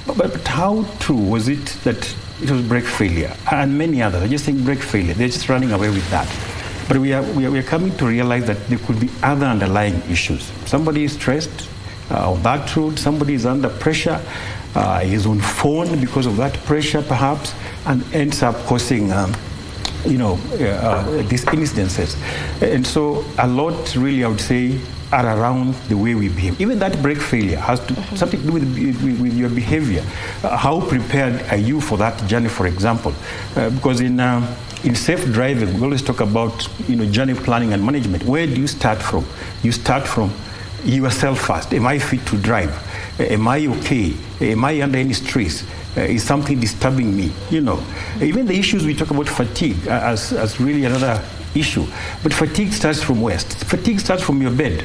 But how true was it that it was brake failure? And many others are just saying brake failure. They're just running away with that. But we are coming to realize that there could be other underlying issues. Somebody is stressed on that road. Somebody is under pressure. Is on phone because of that pressure, perhaps, and ends up causing, these incidences. And so a lot, really, I would say, are around the way we behave. Even that brake failure has something to do with your behavior. How prepared are you for that journey, for example? Because in safe driving, we always talk about journey planning and management. Where do you start from? You start from yourself first. Am I fit to drive? Am I okay? Am I under any stress? Is something disturbing me? Even the issues we talk about fatigue as really another issue. But fatigue starts from where? Fatigue starts from your bed.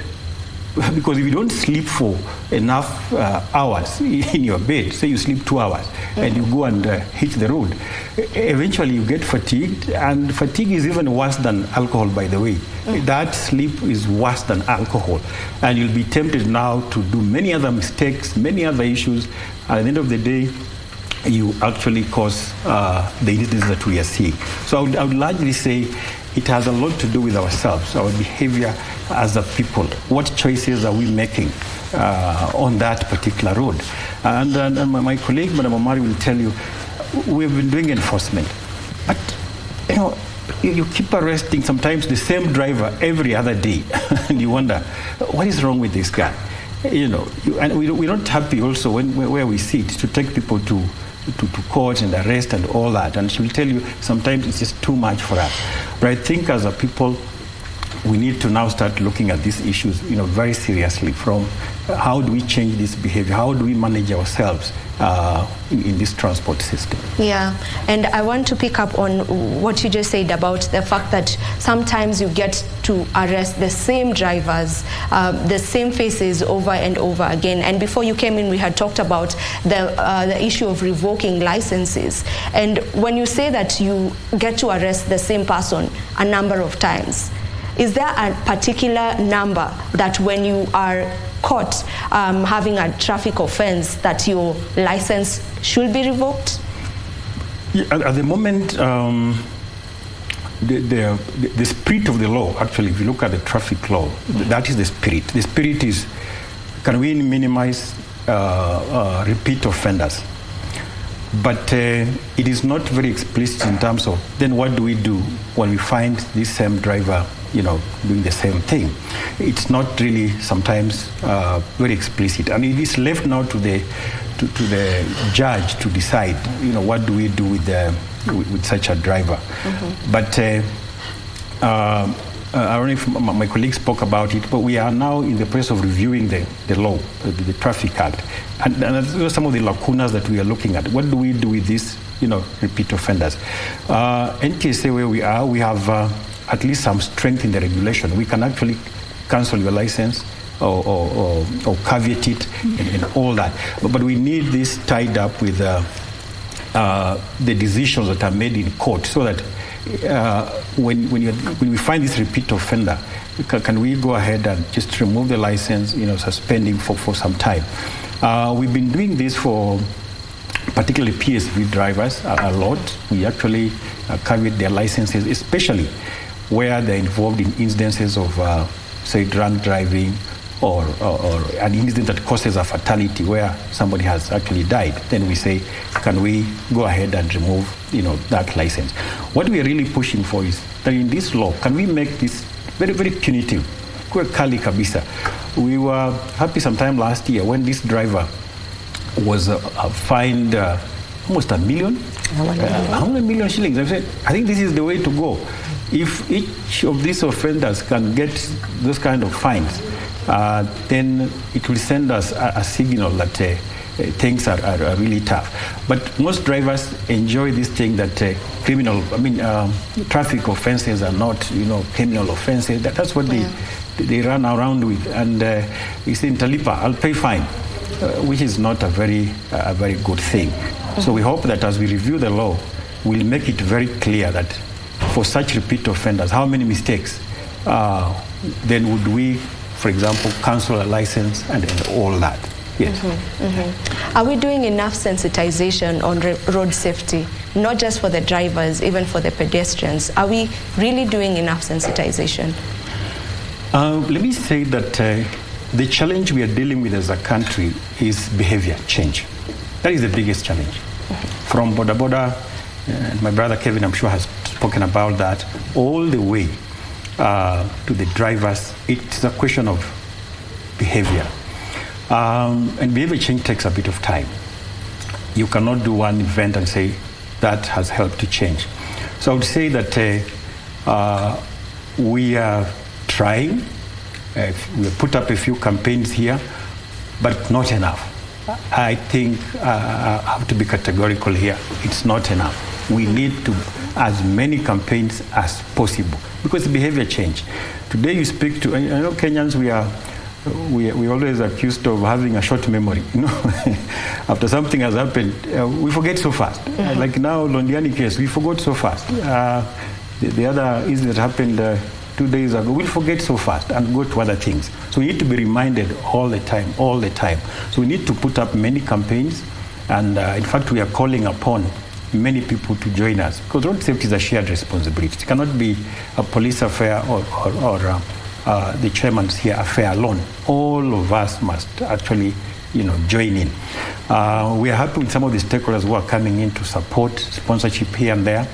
Because if you don't sleep for enough hours in your bed, say you sleep 2 hours, and you go and hit the road, eventually you get fatigued, and fatigue is even worse than alcohol, by the way. That sleep is worse than alcohol, and you'll be tempted now to do many other mistakes, many other issues. At the end of the day, you actually cause the incidents that we are seeing. So I would largely say it has a lot to do with ourselves, our behavior as a people. What choices are we making on that particular road? And my colleague, Madam Omari, will tell you, we've been doing enforcement. But, you keep arresting sometimes the same driver every other day. And you wonder, what is wrong with this guy? And we're not happy also where we sit to take people to court and arrest and all that. And she will tell you sometimes it's just too much for us. But I think as a people, we need to now start looking at these issues, very seriously, from how do we change this behavior? How do we manage ourselves in this transport system? Yeah, and I want to pick up on what you just said about the fact that sometimes you get to arrest the same drivers, the same faces over and over again. And before you came in, we had talked about the issue of revoking licenses. And when you say that you get to arrest the same person a number of times, is there a particular number that when you are caught having a traffic offense that your license should be revoked? Yeah, at the moment, the spirit of the law, actually, if you look at the traffic law, that is the spirit. The spirit is, can we minimize repeat offenders? But it is not very explicit in terms of then what do we do when we find this same driver, doing the same thing. It's not really sometimes very explicit, and it is left now to the judge to decide, what do we do with such a driver. Mm-hmm. But I don't know if my colleague spoke about it, but we are now in the process of reviewing the law, the Traffic Act, and those are some of the lacunas that we are looking at. What do we do with these, repeat offenders? NTSA, where we are, we have at least some strength in the regulation. We can actually cancel your license or caveat it and all that. But we need this tied up with the decisions that are made in court, so that when we find this repeat offender, can we go ahead and just remove the license, suspending for some time. We've been doing this for particularly PSV drivers a lot. We actually caveat their licenses, especially where they're involved in incidences of, say, drunk driving or an incident that causes a fatality where somebody has actually died. Then we say, can we go ahead and remove, that license? What we are really pushing for is that in this law, can we make this very, very punitive? Kali kabisa. We were happy sometime last year when this driver was fined almost $1 million. 100 million shillings. I said, I think this is the way to go. If each of these offenders can get those kind of fines, then it will send us a signal that things are really tough. But most drivers enjoy this thing that traffic offenses are not, criminal offenses. That's what they run around with. And you say, Talipa, I'll pay fine, which is not a very good thing. Mm-hmm. So we hope that as we review the law, we'll make it very clear that for such repeat offenders, how many mistakes then would we, for example, cancel a license and all that. Yes. Mm-hmm, mm-hmm. Are we doing enough sensitization on road safety, not just for the drivers, even for the pedestrians? Are we really doing enough sensitization? Let me say that the challenge we are dealing with as a country is behavior change. That is the biggest challenge. Mm-hmm. From Bodaboda, and my brother Kevin, I'm sure, has spoken about that, all the way to the drivers. It's a question of behavior. And behavior change takes a bit of time. You cannot do one event and say that has helped to change. So I would say that we are trying. We put up a few campaigns here, but not enough. I think I have to be categorical here. It's not enough. We need to as many campaigns as possible because behavior change. Today you speak to, I know Kenyans, we always accused of having a short memory. After something has happened, we forget so fast. Mm-hmm. Like now, Londiani case, we forgot so fast. The other incident happened 2 days ago. We'll forget so fast and go to other things. So we need to be reminded all the time. So we need to put up many campaigns, and in fact, we are calling upon many people to join us because road safety is a shared responsibility. It cannot be a police affair or the chairman's here affair alone. All of us must actually, join in. We are happy with some of the stakeholders who are coming in to support sponsorship here and there,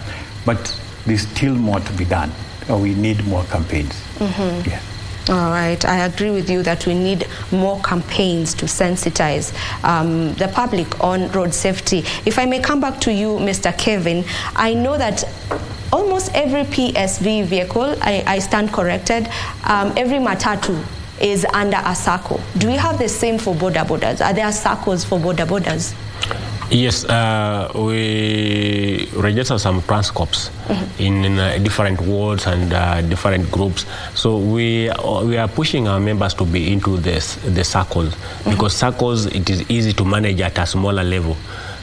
but there's still more to be done. We need more campaigns. Mm-hmm. Yeah. All right, I agree with you that we need more campaigns to sensitize the public on road safety. If I may come back to you, Mr. Kevin, I know that almost every PSV vehicle, I stand corrected, every matatu is under a SACCO. Do we have the same for Bodabodas? Are there SACCOs for Bodabodas? Yes, we register some transcorps in different wards and different groups. So we are pushing our members to be into the SACCOs, because SACCOs, it is easy to manage at a smaller level.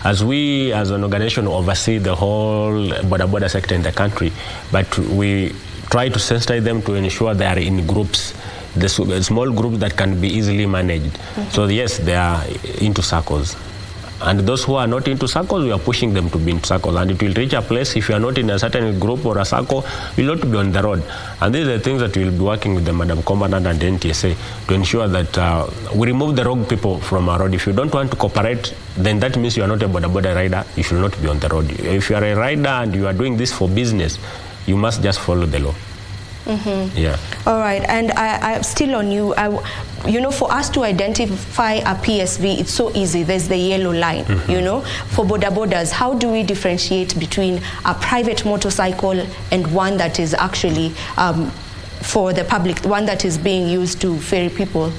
As we, as an organization, oversee the whole Bodaboda sector in the country, but we try to sensitize them to ensure they are in groups, the small groups that can be easily managed. So yes, they are into SACCOs. And those who are not into SACCOs, we are pushing them to be into SACCOs. And it will reach a place, if you are not in a certain group or a SACCO, you will not be on the road. And these are the things that we will be working with the Madam Commandant and the NTSA to ensure that we remove the wrong people from our road. If you don't want to cooperate, then that means you are not a Bodaboda rider. You should not be on the road. If you are a rider and you are doing this for business, you must just follow the law. Yeah. All right, and I'm still on you. You know, for us to identify a PSV, it's so easy. There's the yellow line, you know. For Bodabodas, how do we differentiate between a private motorcycle and one that is actually for the public, one that is being used to ferry people?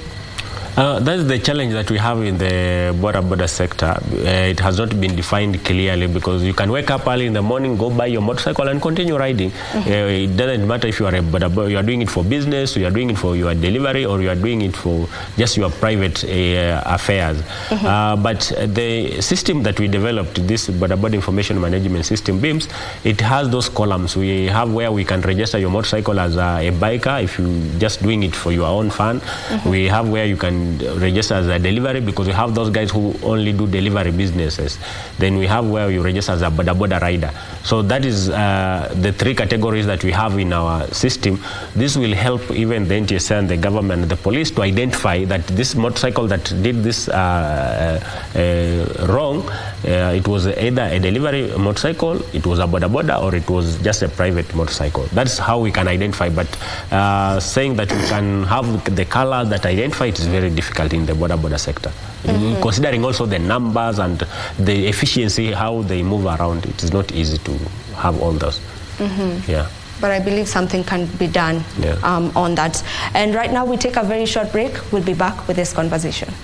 That's the challenge that we have in the Bodaboda sector. It has not been defined clearly, because you can wake up early in the morning, go buy your motorcycle and continue riding. It doesn't matter if you are a Bodaboda, you are doing it for business, you are doing it for your delivery, or you are doing it for just your private affairs. But the system that we developed, this Bodaboda Information Management System, BIMS, it has those columns. We have where we can register your motorcycle as a biker if you just doing it for your own fun. We have where you can register as a delivery, because we have those guys who only do delivery businesses. Then we have where you register as a Bodaboda rider. So that is the three categories that we have in our system. This will help even the NTSA and the government and the police to identify that this motorcycle that did this wrong, it was either a delivery motorcycle, it was a Bodaboda, or it was just a private motorcycle. That's how we can identify. But saying that we can have the color that identify it is very difficult in the Bodaboda sector. Considering also the numbers and the efficiency, how they move around, it is not easy to have all those. Yeah. But I believe something can be done on that. And right now we take a very short break. We'll be back with this conversation.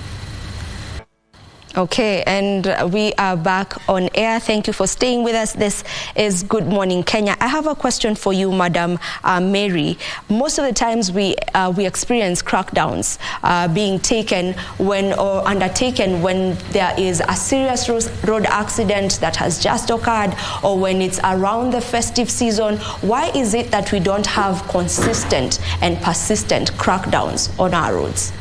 Okay, and we are back on air. Thank you for staying with us. This is Good Morning Kenya. I have a question for you, Madam Mary. Most of the times we experience crackdowns being taken or undertaken when there is a serious road accident that has just occurred, or when it's around the festive season. Why is it that we don't have consistent and persistent crackdowns on our roads?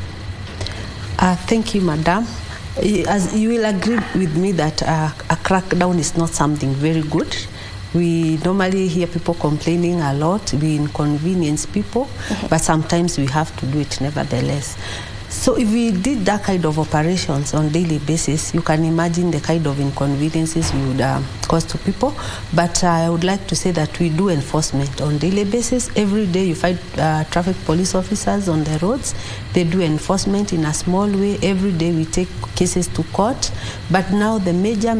Thank you, Madam. As you will agree with me that a crackdown is not something very good. We normally hear people complaining a lot, we inconvenience people, but sometimes we have to do it nevertheless. So if we did that kind of operations on a daily basis, you can imagine the kind of inconveniences we would cause to people. But I would like to say that we do enforcement on a daily basis. Every day you find traffic police officers on the roads. They do enforcement in a small way. Every day we take cases to court. But now the major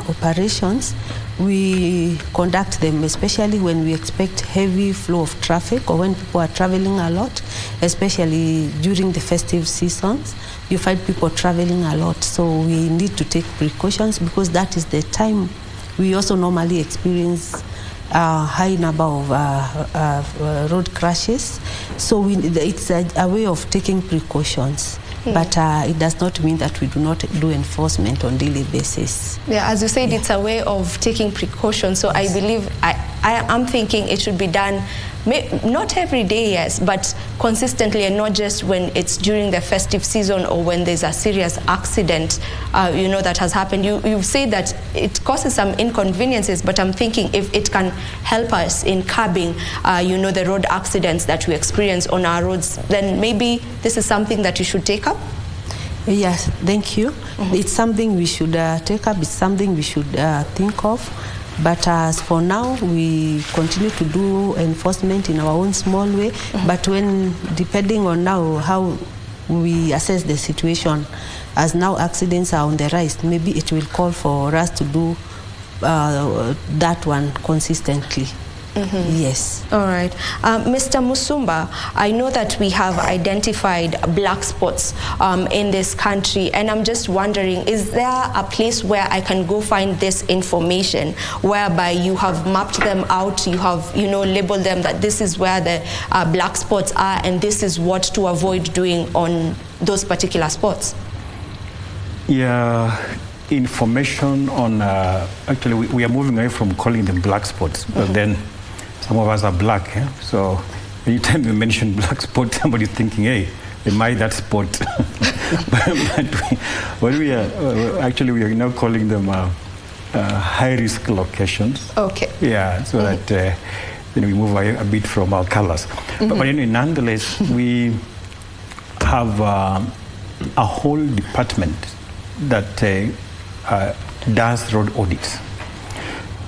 operations, we conduct them, especially when we expect heavy flow of traffic, or when people are traveling a lot, especially during the festive seasons. You find people traveling a lot, so we need to take precautions, because that is the time we also normally experience high number of road crashes. So it's a way of taking precautions. But it does not mean that we do not do enforcement on a daily basis. Yeah, as you said, it's a way of taking precautions. So I believe, I'm thinking it should be done, not every day, yes, but consistently, and not just when it's during the festive season or when there's a serious accident, that has happened. You've said that it causes some inconveniences, but I'm thinking if it can help us in curbing, the road accidents that we experience on our roads, then maybe this is something that you should take up? Yes, thank you. It's something we should take up. It's something we should think of. But as for now, we continue to do enforcement in our own small way. But depending on now how we assess the situation, as now accidents are on the rise, maybe it will call for us to do that one consistently. Yes. All right. Mr. Musumba, I know that we have identified black spots in this country, and I'm just wondering, is there a place where I can go find this information whereby you have mapped them out, you have, labeled them that this is where the black spots are and this is what to avoid doing on those particular spots? Yeah, information on, actually we are moving away from calling them black spots, but then some of us are black, so anytime you mention black spot, somebody's thinking, hey, am I that spot? but we are now calling them high-risk locations. Okay. Yeah, so that we move away a bit from our colors. But anyway, nonetheless, we have a whole department that does road audits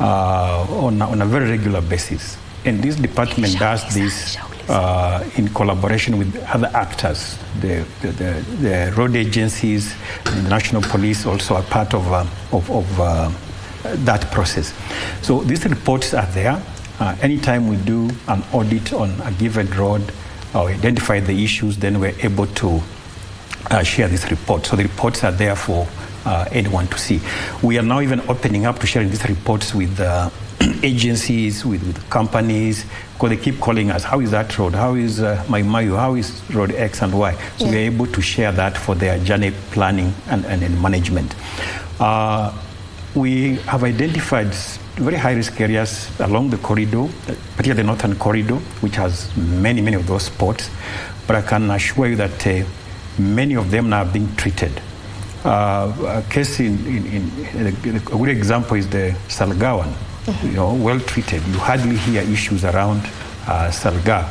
on a very regular basis. And this department does this in collaboration with other actors. The road agencies and the National Police also are part of that process. So these reports are there. Anytime we do an audit on a given road or identify the issues, then we're able to share this report. So the reports are there for anyone to see. We are now even opening up to sharing these reports with agencies, with companies, because they keep calling us, how is that road? How is Mayu? How is road X and Y? So we're able to share that for their journey planning and management. We have identified very high-risk areas along the corridor, particularly the northern corridor, which has many of those spots. But I can assure you that many of them now are being treated. A case a good example is the Salga one. Well treated. You hardly hear issues around Salga.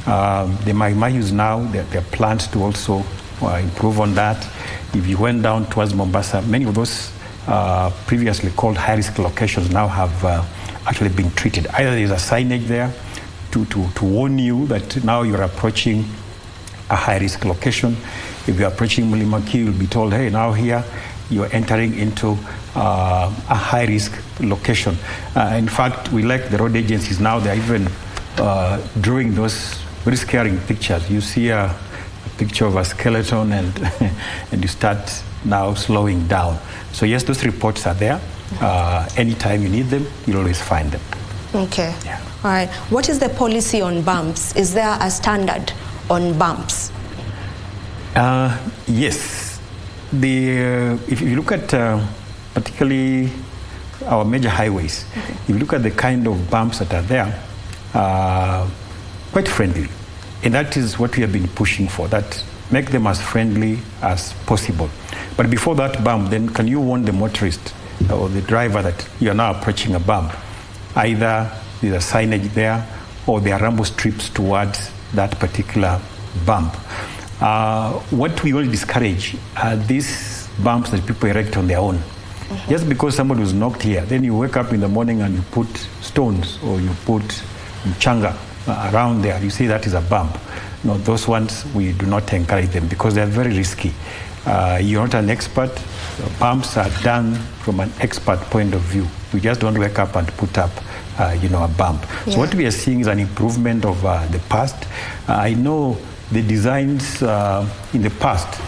The Mayus now, there are plans to also improve on that. If you went down towards Mombasa, many of those previously called high-risk locations now have actually been treated. Either there's a signage there to warn you that now you're approaching a high-risk location. If you're approaching Mulimaki, you'll be told, hey, now here you're entering into a high-risk location. In fact, we like the road agencies now, they're even drawing those very scary pictures. You see a picture of a skeleton and you start now slowing down. So yes, those reports are there. Anytime you need them, you'll always find them. Okay. Yeah. All right. What is the policy on bumps? Is there a standard on bumps? Yes. If you look at particularly our major highways, if you look at the kind of bumps that are there, quite friendly. And that is what we have been pushing for, that make them as friendly as possible. But before that bump, then can you warn the motorist or the driver that you are now approaching a bump? Either there's a signage there or there are rumble strips towards that particular bump. What we all discourage are these bumps that people erect on their own. Just because somebody was knocked here, then you wake up in the morning and you put stones or you put mchanga around there, you say that is a bump. No, those ones we do not encourage them because they are very risky. You're not an expert. Bumps are done from an expert point of view. We just don't wake up and put up a bump. Yeah. So what we are seeing is an improvement of the past. I know the designs in the past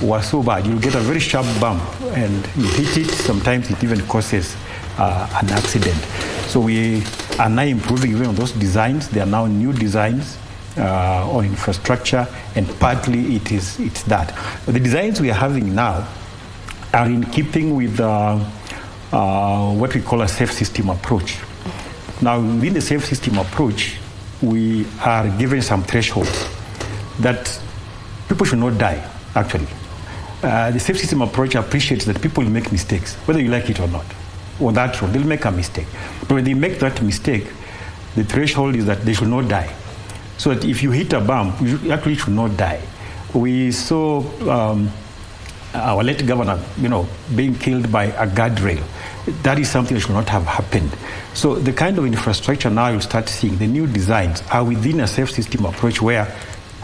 were so bad. You get a very sharp bump and you hit it, sometimes it even causes an accident. So we are now improving even on those designs. There are now new designs on infrastructure, and partly it's that. But the designs we are having now are in keeping with what we call a safe system approach. Now, within the safe system approach, we are given some thresholds that people should not die, actually. The safe system approach appreciates that people will make mistakes, whether you like it or not. On that road, they'll make a mistake. But when they make that mistake, the threshold is that they should not die. So that if you hit a bump, you actually should not die. We saw our late governor, being killed by a guardrail. That is something that should not have happened. So the kind of infrastructure now you'll start seeing, the new designs are within a safe system approach where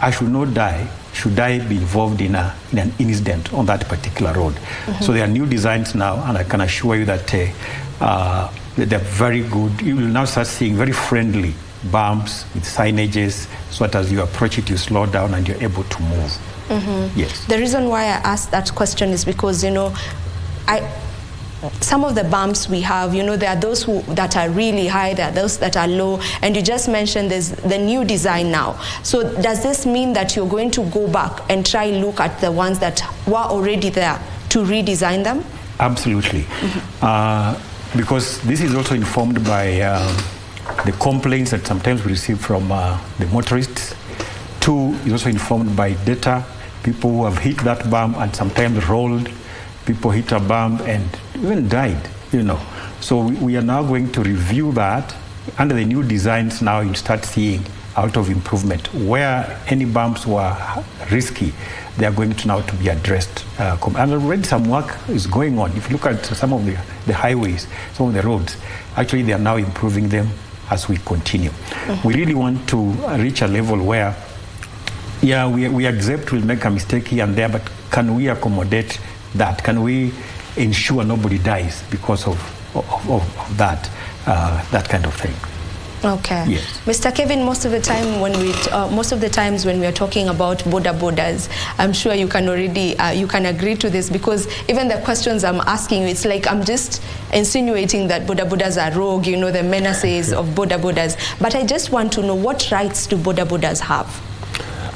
I should not die, should I be involved in an incident on that particular road. So there are new designs now, and I can assure you that they're very good. You will now start seeing very friendly bumps with signages, so that as you approach it, you slow down and you're able to move. Yes. The reason why I asked that question is because, some of the bumps we have, there are those that are really high, there are those that are low, and you just mentioned there's the new design now. So does this mean that you're going to go back and try look at the ones that were already there to redesign them? Absolutely. Because this is also informed by the complaints that sometimes we receive from the motorists. 2, is also informed by data, people who have hit that bump and sometimes rolled, people hit a bump and even died, So we are now going to review that. Under the new designs now, you start seeing out of improvement. Where any bumps were risky, they are going to now to be addressed. And already some work is going on. If you look at some of the highways, some of the roads, actually they are now improving them as we continue. We really want to reach a level where, we accept we'll make a mistake here and there, but can we accommodate that? Can we ensure nobody dies because of that kind of thing? Okay. Yes. Mr. Kevin, most of the times when we are talking about bodabodas, I'm sure you can already you can agree to this, because even the questions I'm asking you, it's like I'm just insinuating that bodabodas are rogue, the menaces of bodabodas. But I just want to know, what rights do bodabodas have?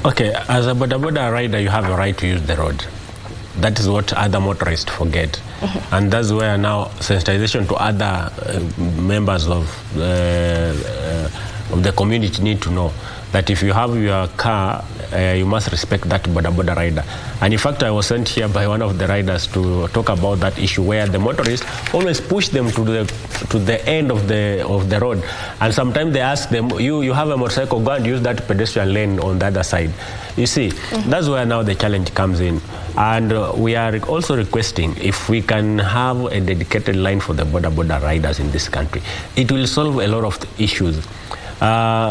Okay, as a bodaboda rider, you have a right to use the road. That is what other motorists forget. And that's where now sensitization to other members of the community need to know that if you have your car, you must respect that bodaboda rider. And in fact, I was sent here by one of the riders to talk about that issue, where the motorists always push them to the end of the road. And sometimes they ask them, you have a motorcycle, go and use that pedestrian lane on the other side. You see, that's where now the challenge comes in. And we are also requesting if we can have a dedicated line for the bodaboda riders in this country. It will solve a lot of issues.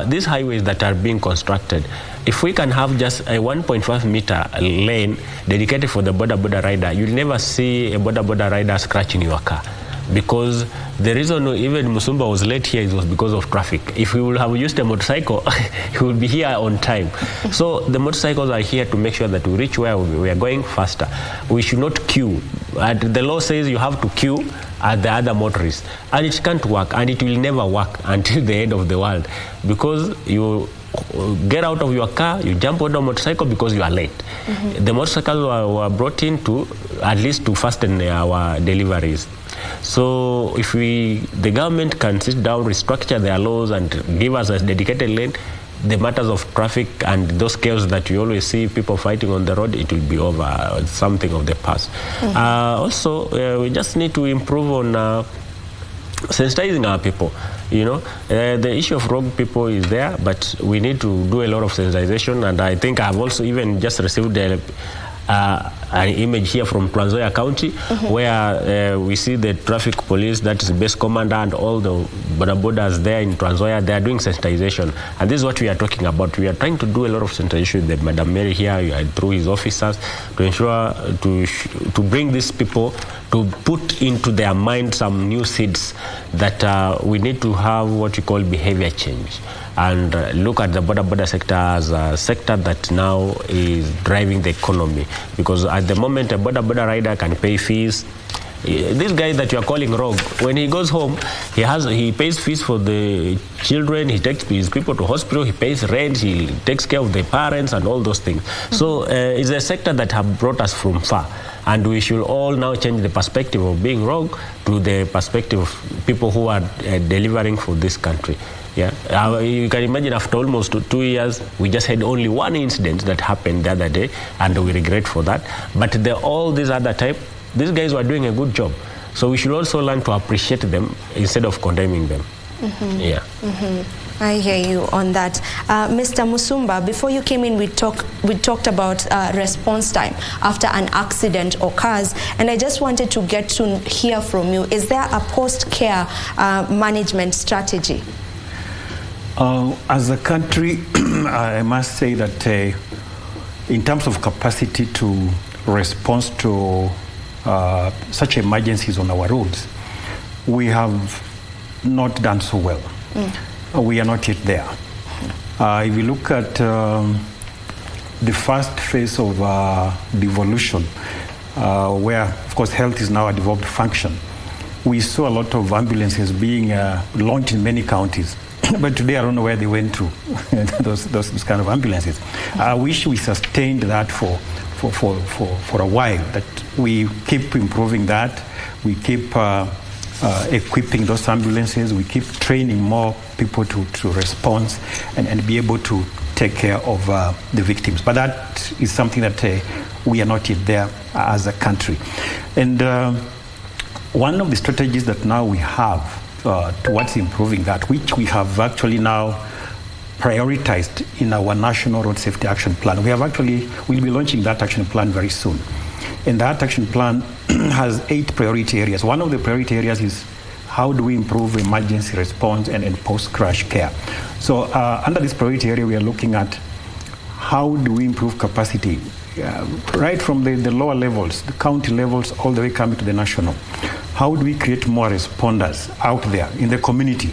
These highways that are being constructed, if we can have just a 1.5 meter lane dedicated for the bodaboda rider, you'll never see a bodaboda rider scratching your car. Because the reason even Musumba was late here was because of traffic. If we would have used a motorcycle, he would be here on time. So the motorcycles are here to make sure that we reach where we are going faster. We should not queue. The law says you have to queue at the other motorists. And it can't work, and it will never work until the end of the world. Because you get out of your car, you jump on a motorcycle because you are late. The motorcycles were brought in to at least to fasten our deliveries. So if the government can sit down, restructure their laws and give us a dedicated lane, the matters of traffic and those chaos that you always see people fighting on the road, it will be over, something of the past. Also, we just need to improve on sensitizing our people. The issue of rogue people is there, but we need to do a lot of sensitization. And I think I've also even just received an image here from Trans Nzoia County, where we see the traffic police, that is base Commandant, and all the bodabodas there in Trans Nzoia, they are doing sensitization. And this is what we are talking about. We are trying to do a lot of sensitization with Madam Mary here through his officers to ensure to bring these people, to put into their mind some new seeds that we need to have what we call behavior change, and look at the bodaboda sector as a sector that now is driving the economy. Because at the moment, a bodaboda rider can pay fees. This guy that you are calling rogue, when he goes home, he pays fees for the children, he takes his people to hospital, he pays rent, he takes care of the parents and all those things. So it's a sector that have brought us from far. And we should all now change the perspective of being rogue to the perspective of people who are delivering for this country. Yeah, you can imagine after almost 2 years, we just had only one incident that happened the other day, and we regret for that. But all these other type, these guys were doing a good job. So we should also learn to appreciate them instead of condemning them. Yeah. I hear you on that. Mr. Musumba, before you came in, we talked about response time after an accident occurs, and I just wanted to get to hear from you. Is there a post-care management strategy? As a country, I must say that in terms of capacity to respond to such emergencies on our roads, we have not done so well. We are not yet there. If you look at the first phase of devolution, where, of course, health is now a devolved function, we saw a lot of ambulances being launched in many counties. But today, I don't know where they went to, those kind of ambulances. I wish we sustained that for a while, that we keep improving that, we keep equipping those ambulances, we keep training more people to respond and be able to take care of the victims. But that is something that we are not yet there as a country. And one of the strategies that now we have towards improving that, which we have actually now prioritized in our National Road Safety Action Plan. We'll be launching that action plan very soon. And that action plan has 8 priority areas. One of the priority areas is how do we improve emergency response and post-crash care. So under this priority area, we are looking at how do we improve capacity, right from the lower levels, the county levels, all the way coming to the national. How do we create more responders out there in the community?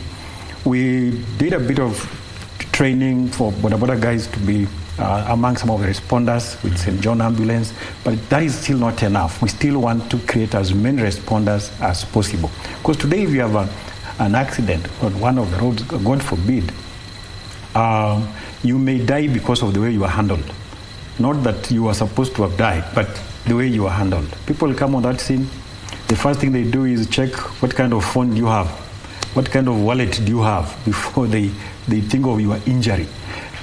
We did a bit of training for Bodaboda guys to be among some of the responders with St. John Ambulance, but that is still not enough. We still want to create as many responders as possible. Because today, if you have an accident on one of the roads, God forbid, you may die because of the way you are handled. Not that you are supposed to have died, but the way you are handled. People come on that scene, the first thing they do is check what kind of phone do you have, what kind of wallet do you have before they think of your injury.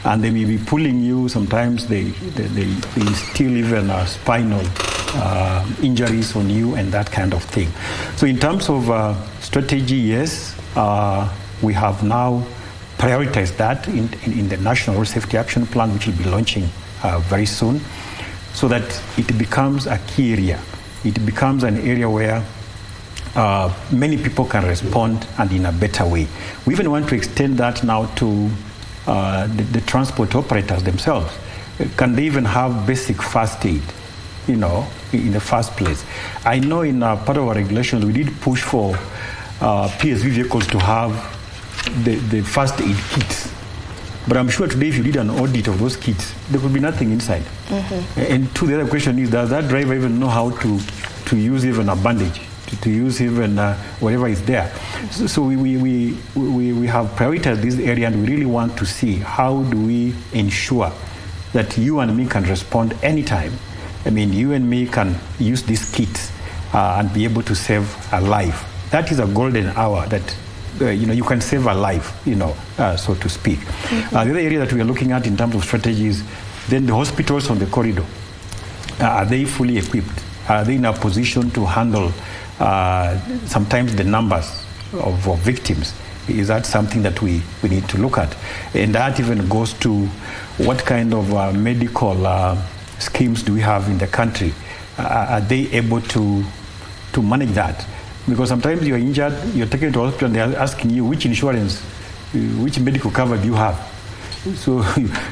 And they may be pulling you, sometimes they steal even spinal injuries on you and that kind of thing. So in terms of strategy, yes, we have now prioritized that in the National Road Safety Action Plan, which will be launching very soon, so that it becomes a key area. It becomes an area where many people can respond and in a better way. We even want to extend that now to the transport operators themselves. Can they even have basic first aid, in the first place? I know in part of our regulations, we did push for PSV vehicles to have the first aid kits. But I'm sure today, if you did an audit of those kits, there could be nothing inside. And the other question is, does that driver even know how to use even a bandage, to use even whatever is there? So we have prioritized this area, and we really want to see how do we ensure that you and me can respond anytime. I mean, you and me can use these kits and be able to save a life. That is a golden hour that you can save a life, so to speak. The other area that we are looking at in terms of strategies, then the hospitals on the corridor. Are they fully equipped? Are they in a position to handle sometimes the numbers of victims? Is that something that we need to look at? And that even goes to what kind of medical schemes do we have in the country? Are they able to manage that? Because sometimes you're injured, you're taken to hospital, and they're asking you which insurance, which medical cover do you have? So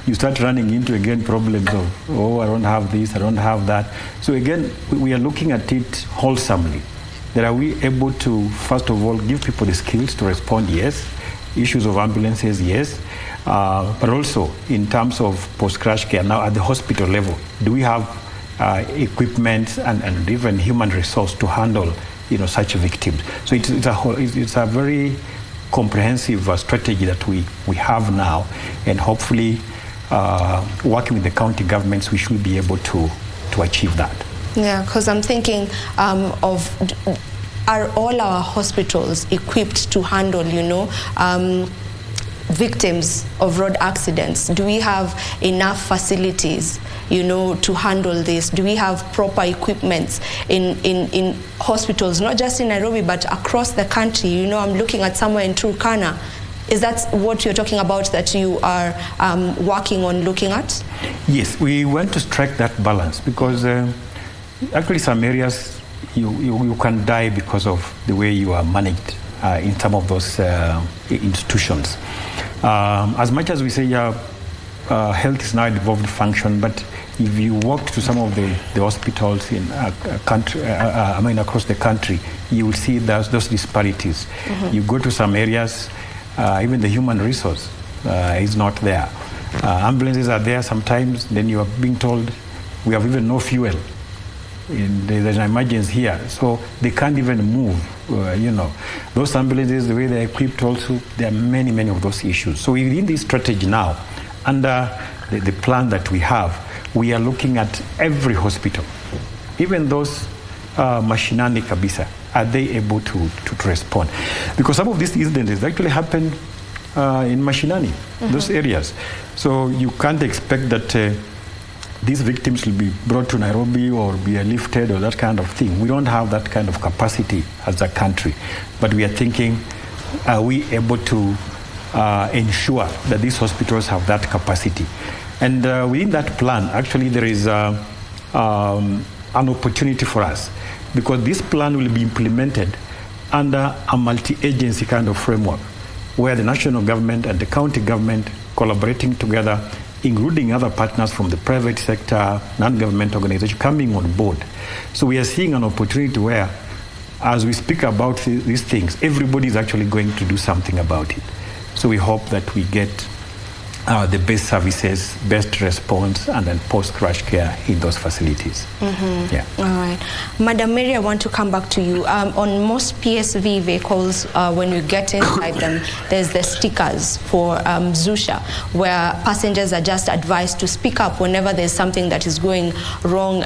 you start running into, again, problems of, I don't have this, I don't have that. So again, we are looking at it wholesomely. That are we able to, first of all, give people the skills to respond? Yes. Issues of ambulances, yes. But also in terms of post-crash care, now at the hospital level, do we have equipment and even human resource to handle such victims? So it's a very comprehensive strategy that we have now, and hopefully working with the county governments, we should be able to achieve that. Yeah, because I'm thinking are all our hospitals equipped to handle, victims of road accidents? Do we have enough facilities, to handle this? Do we have proper equipment in hospitals, not just in Nairobi, but across the country? I'm looking at somewhere in Turkana. Is that what you're talking about, that you are working on looking at? Yes, we want to strike that balance, because actually some areas you can die because of the way you are managed in some of those institutions. As much as we say health is now a devolved function, but if you walk to some of the hospitals in across the country, you will see those disparities. You go to some areas, even the human resource is not there. Ambulances are there sometimes, then you are being told we have even no fuel. There's an emergency here, so they can't even move. Those ambulances, the way they're equipped also, there are many of those issues. So within this strategy now, under the plan that we have, we are looking at every hospital, even those mashinani kabisa, are they able to respond? Because some of these incidents actually happen in mashinani, those areas. So you can't expect that these victims will be brought to Nairobi or be airlifted or that kind of thing. We don't have that kind of capacity as a country. But we are thinking, are we able to ensure that these hospitals have that capacity? And within that plan, actually, there is an opportunity for us, because this plan will be implemented under a multi-agency kind of framework, where the national government and the county government collaborating together, including other partners from the private sector, non-government organizations coming on board. So we are seeing an opportunity where, as we speak about these things, everybody is actually going to do something about it. So we hope that we get the best services, best response, and then post-crash care in those facilities. Yeah. All right. Madam Mary, I want to come back to you. On most PSV vehicles, when you get inside them, there's the stickers for Zusha, where passengers are just advised to speak up whenever there's something that is going wrong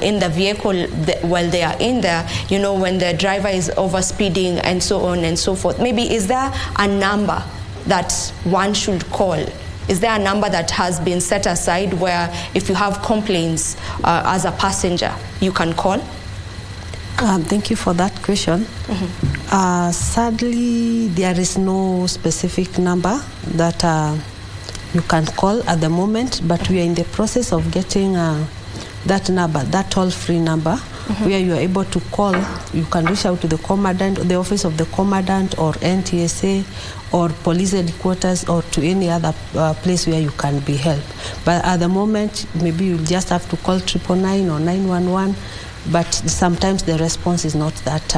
in the vehicle while they are in there, when the driver is overspeeding and so on and so forth. Maybe is there a number that one should call? Is there a number that has been set aside where if you have complaints as a passenger, you can call? Thank you for that question. Sadly, there is no specific number that you can call at the moment, but we are in the process of getting that number, that toll-free number, where you are able to call. You can reach out to the Commandant, the office of the Commandant, or NTSA, or police headquarters, or to any other place where you can be helped. But at the moment, maybe you just have to call 999 or 911, but sometimes the response is not that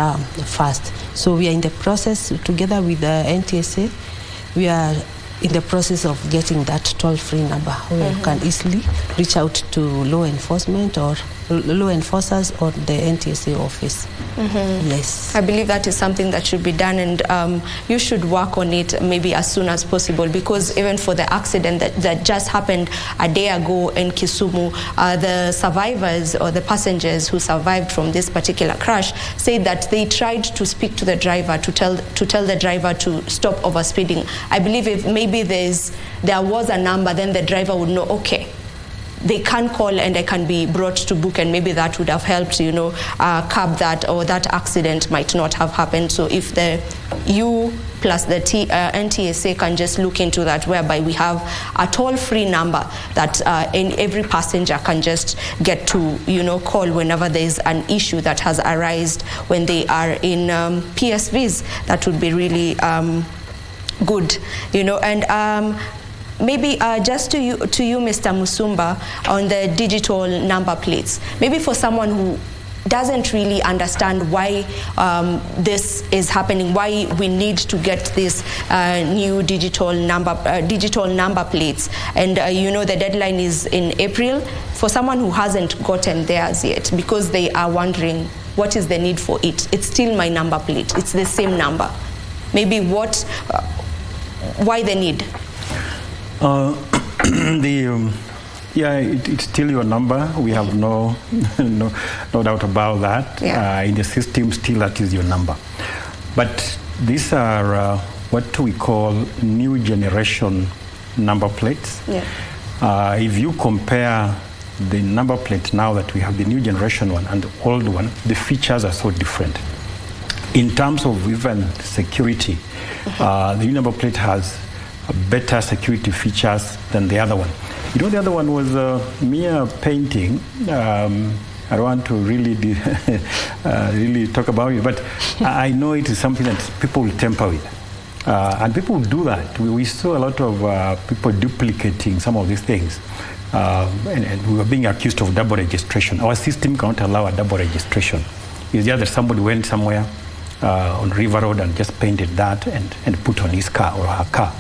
fast. So we are in the process, together with the NTSA, we are in the process of getting that toll-free number where you can easily reach out to law enforcement or law enforcers or the NTSA office. Yes. I believe that is something that should be done, and you should work on it maybe as soon as possible, because even for the accident that just happened a day ago in Kisumu, the survivors or the passengers who survived from this particular crash said that they tried to speak to the driver to tell the driver to stop overspeeding. I believe if maybe there was a number, then the driver would know, okay, they can call and I can be brought to book, and maybe that would have helped, curb that, or that accident might not have happened. So if you plus the NTSA can just look into that, whereby we have a toll-free number that every passenger can just get to, call whenever there's an issue that has arisen when they are in PSVs. That would be really good, and maybe just to you, Mr. Musumba, on the digital number plates. Maybe for someone who doesn't really understand why this is happening, why we need to get this new digital number plates, and the deadline is in April. For someone who hasn't gotten theirs yet, because they are wondering what is the need for it. It's still my number plate. It's the same number. Maybe why the need? It's still your number. We have no doubt about that. Yeah. In the system, still that is your number. But these are what we call new generation number plates. Yeah. If you compare the number plate now that we have, the new generation one and the old one, the features are so different. In terms of even security, the new number plate has better security features than the other one. The other one was mere painting. I don't want to really really talk about it, but I know it is something that people will tamper with. And people do that. We saw a lot of people duplicating some of these things. And we were being accused of double registration. Our system can't allow a double registration. It's just that somebody went somewhere on River Road and just painted that and put on his car or her car.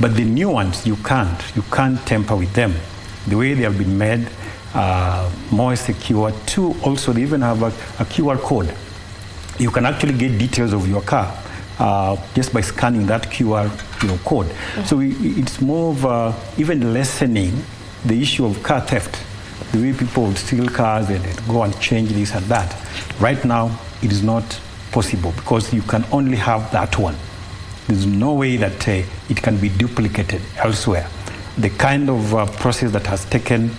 But the new ones, you can't tamper with them. The way they have been made, more secure. Two, also they even have a QR code. You can actually get details of your car just by scanning that QR code. So it's more of even lessening the issue of car theft, the way people would steal cars and go and change this and that. Right now, it is not possible because you can only have that one. There's no way that it can be duplicated elsewhere. The kind of process that has taken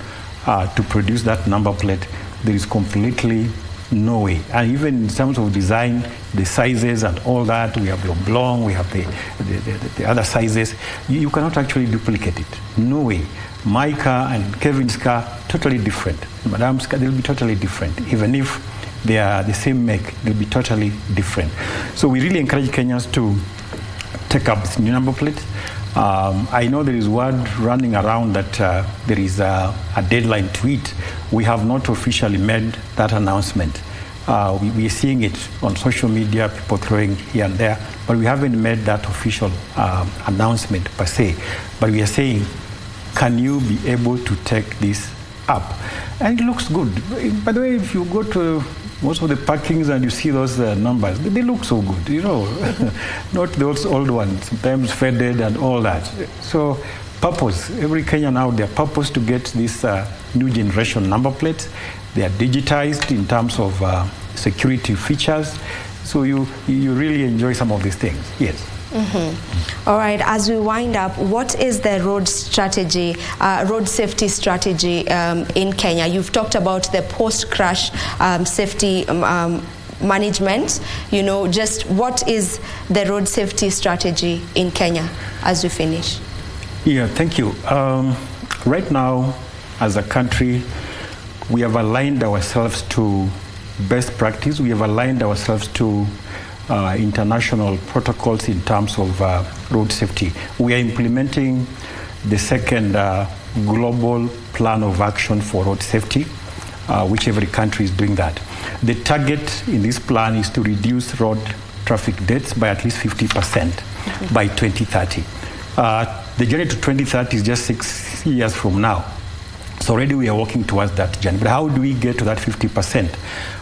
to produce that number plate, there is completely no way. And even in terms of design, the sizes and all that, we have the oblong, we have the other sizes. You cannot actually duplicate it. No way. My car and Kevin's car, totally different. Madam's car, they'll be totally different. Even if they are the same make, they'll be totally different. So we really encourage Kenyans to take up this new number plate. I know there is word running around that there is a deadline to it. We have not officially made that announcement. We are seeing it on social media, people throwing here and there, but we haven't made that official announcement per se. But we are saying, can you be able to take this up? And it looks good. By the way, if you go to most of the parkings and you see those numbers, they look so good, not those old ones, sometimes faded and all that. So purpose, every Kenyan out there, purpose to get this new generation number plates. They are digitized in terms of security features. So you really enjoy some of these things, yes. All right, as we wind up, what is the road strategy, road safety strategy in Kenya? You've talked about the post-crash safety management. Just what is the road safety strategy in Kenya as we finish? Yeah, thank you. Right now, as a country, we have aligned ourselves to best practice. We have aligned ourselves to international protocols in terms of road safety. We are implementing the second global plan of action for road safety, which every country is doing that. The target in this plan is to reduce road traffic deaths by at least 50% by 2030. The journey to 2030 is just 6 years from now. So already we are working towards that journey. But how do we get to that 50%?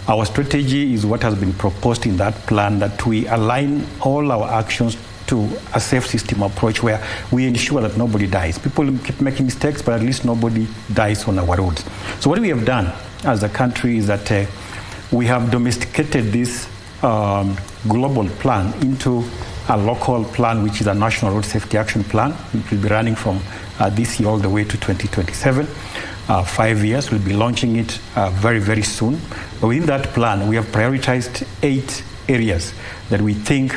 Our strategy is what has been proposed in that plan, that we align all our actions to a safe system approach where we ensure that nobody dies. People keep making mistakes, but at least nobody dies on our roads. So what we have done as a country is that we have domesticated this global plan into a local plan, which is a national road safety action plan, which will be running from this year all the way to 2027. 5 years. We'll be launching it very, very soon. But within that plan, we have prioritized 8 areas that we think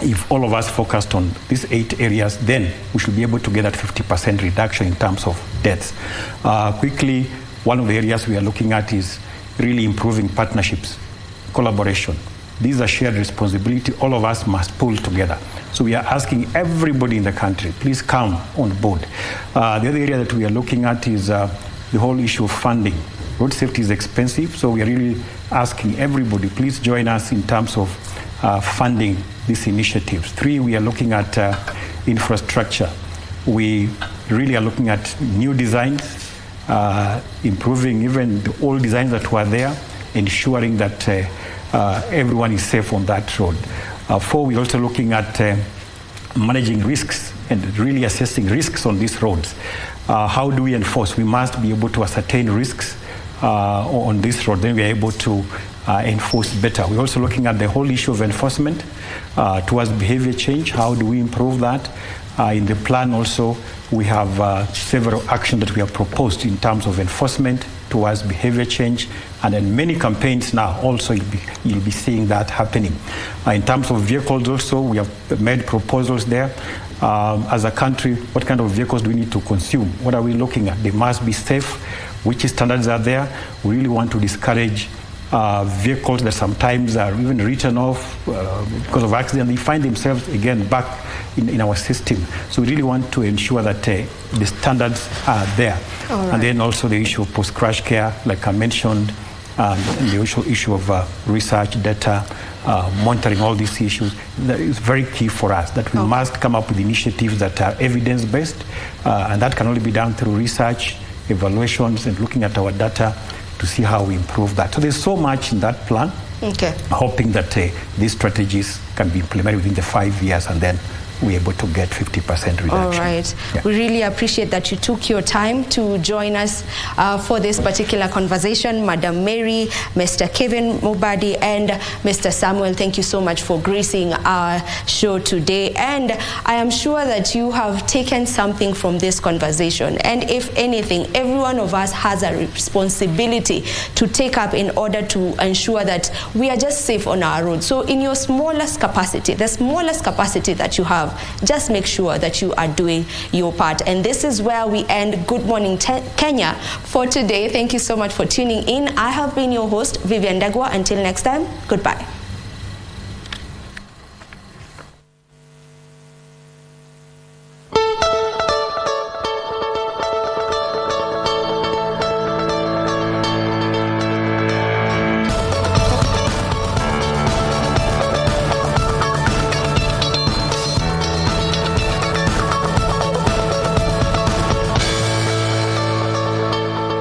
if all of us focused on these 8 areas, then we should be able to get that 50% reduction in terms of deaths. Quickly, one of the areas we are looking at is really improving partnerships, collaboration. These are shared responsibility. All of us must pull together. So we are asking everybody in the country, please come on board. The other area that we are looking at is the whole issue of funding. Road safety is expensive, so we are really asking everybody, please join us in terms of funding these initiatives. 3, we are looking at infrastructure. We really are looking at new designs, improving even the old designs that were there, ensuring that everyone is safe on that road. 4, we're also looking at managing risks and really assessing risks on these roads. How do we enforce? We must be able to ascertain risks on this road, then we are able to enforce better. We're also looking at the whole issue of enforcement towards behavior change. How do we improve that? In the plan also, we have several actions that we have proposed in terms of enforcement towards behavior change, and in many campaigns now also you'll be seeing that happening. In terms of vehicles also, we have made proposals there. As a country, what kind of vehicles do we need to consume? What are we looking at? They must be safe. Which standards are there? We really want to discourage vehicles that sometimes are even written off because of accident, they find themselves again back in our system. So we really want to ensure that the standards are there. Right. And then also the issue of post-crash care, like I mentioned, and the issue of research, data, monitoring, all these issues, that is very key for us, that we must come up with initiatives that are evidence-based, and that can only be done through research, evaluations, and looking at our data to see how we improve that. So there's so much in that plan, hoping that these strategies can be implemented within the 5 years, and then we're able to get 50% reduction. All right. Yeah. We really appreciate that you took your time to join us for this particular conversation. Madam Mary, Mr. Kevin Mubadi, and Mr. Samuel, thank you so much for gracing our show today. And I am sure that you have taken something from this conversation. And if anything, every one of us has a responsibility to take up in order to ensure that we are just safe on our roads. So in your smallest capacity, the smallest capacity that you have, just make sure that you are doing your part. And this is where we end Good Morning Kenya for today. Thank you so much for tuning in. I have been your host, Vivian Ndegwa. Until next time, goodbye.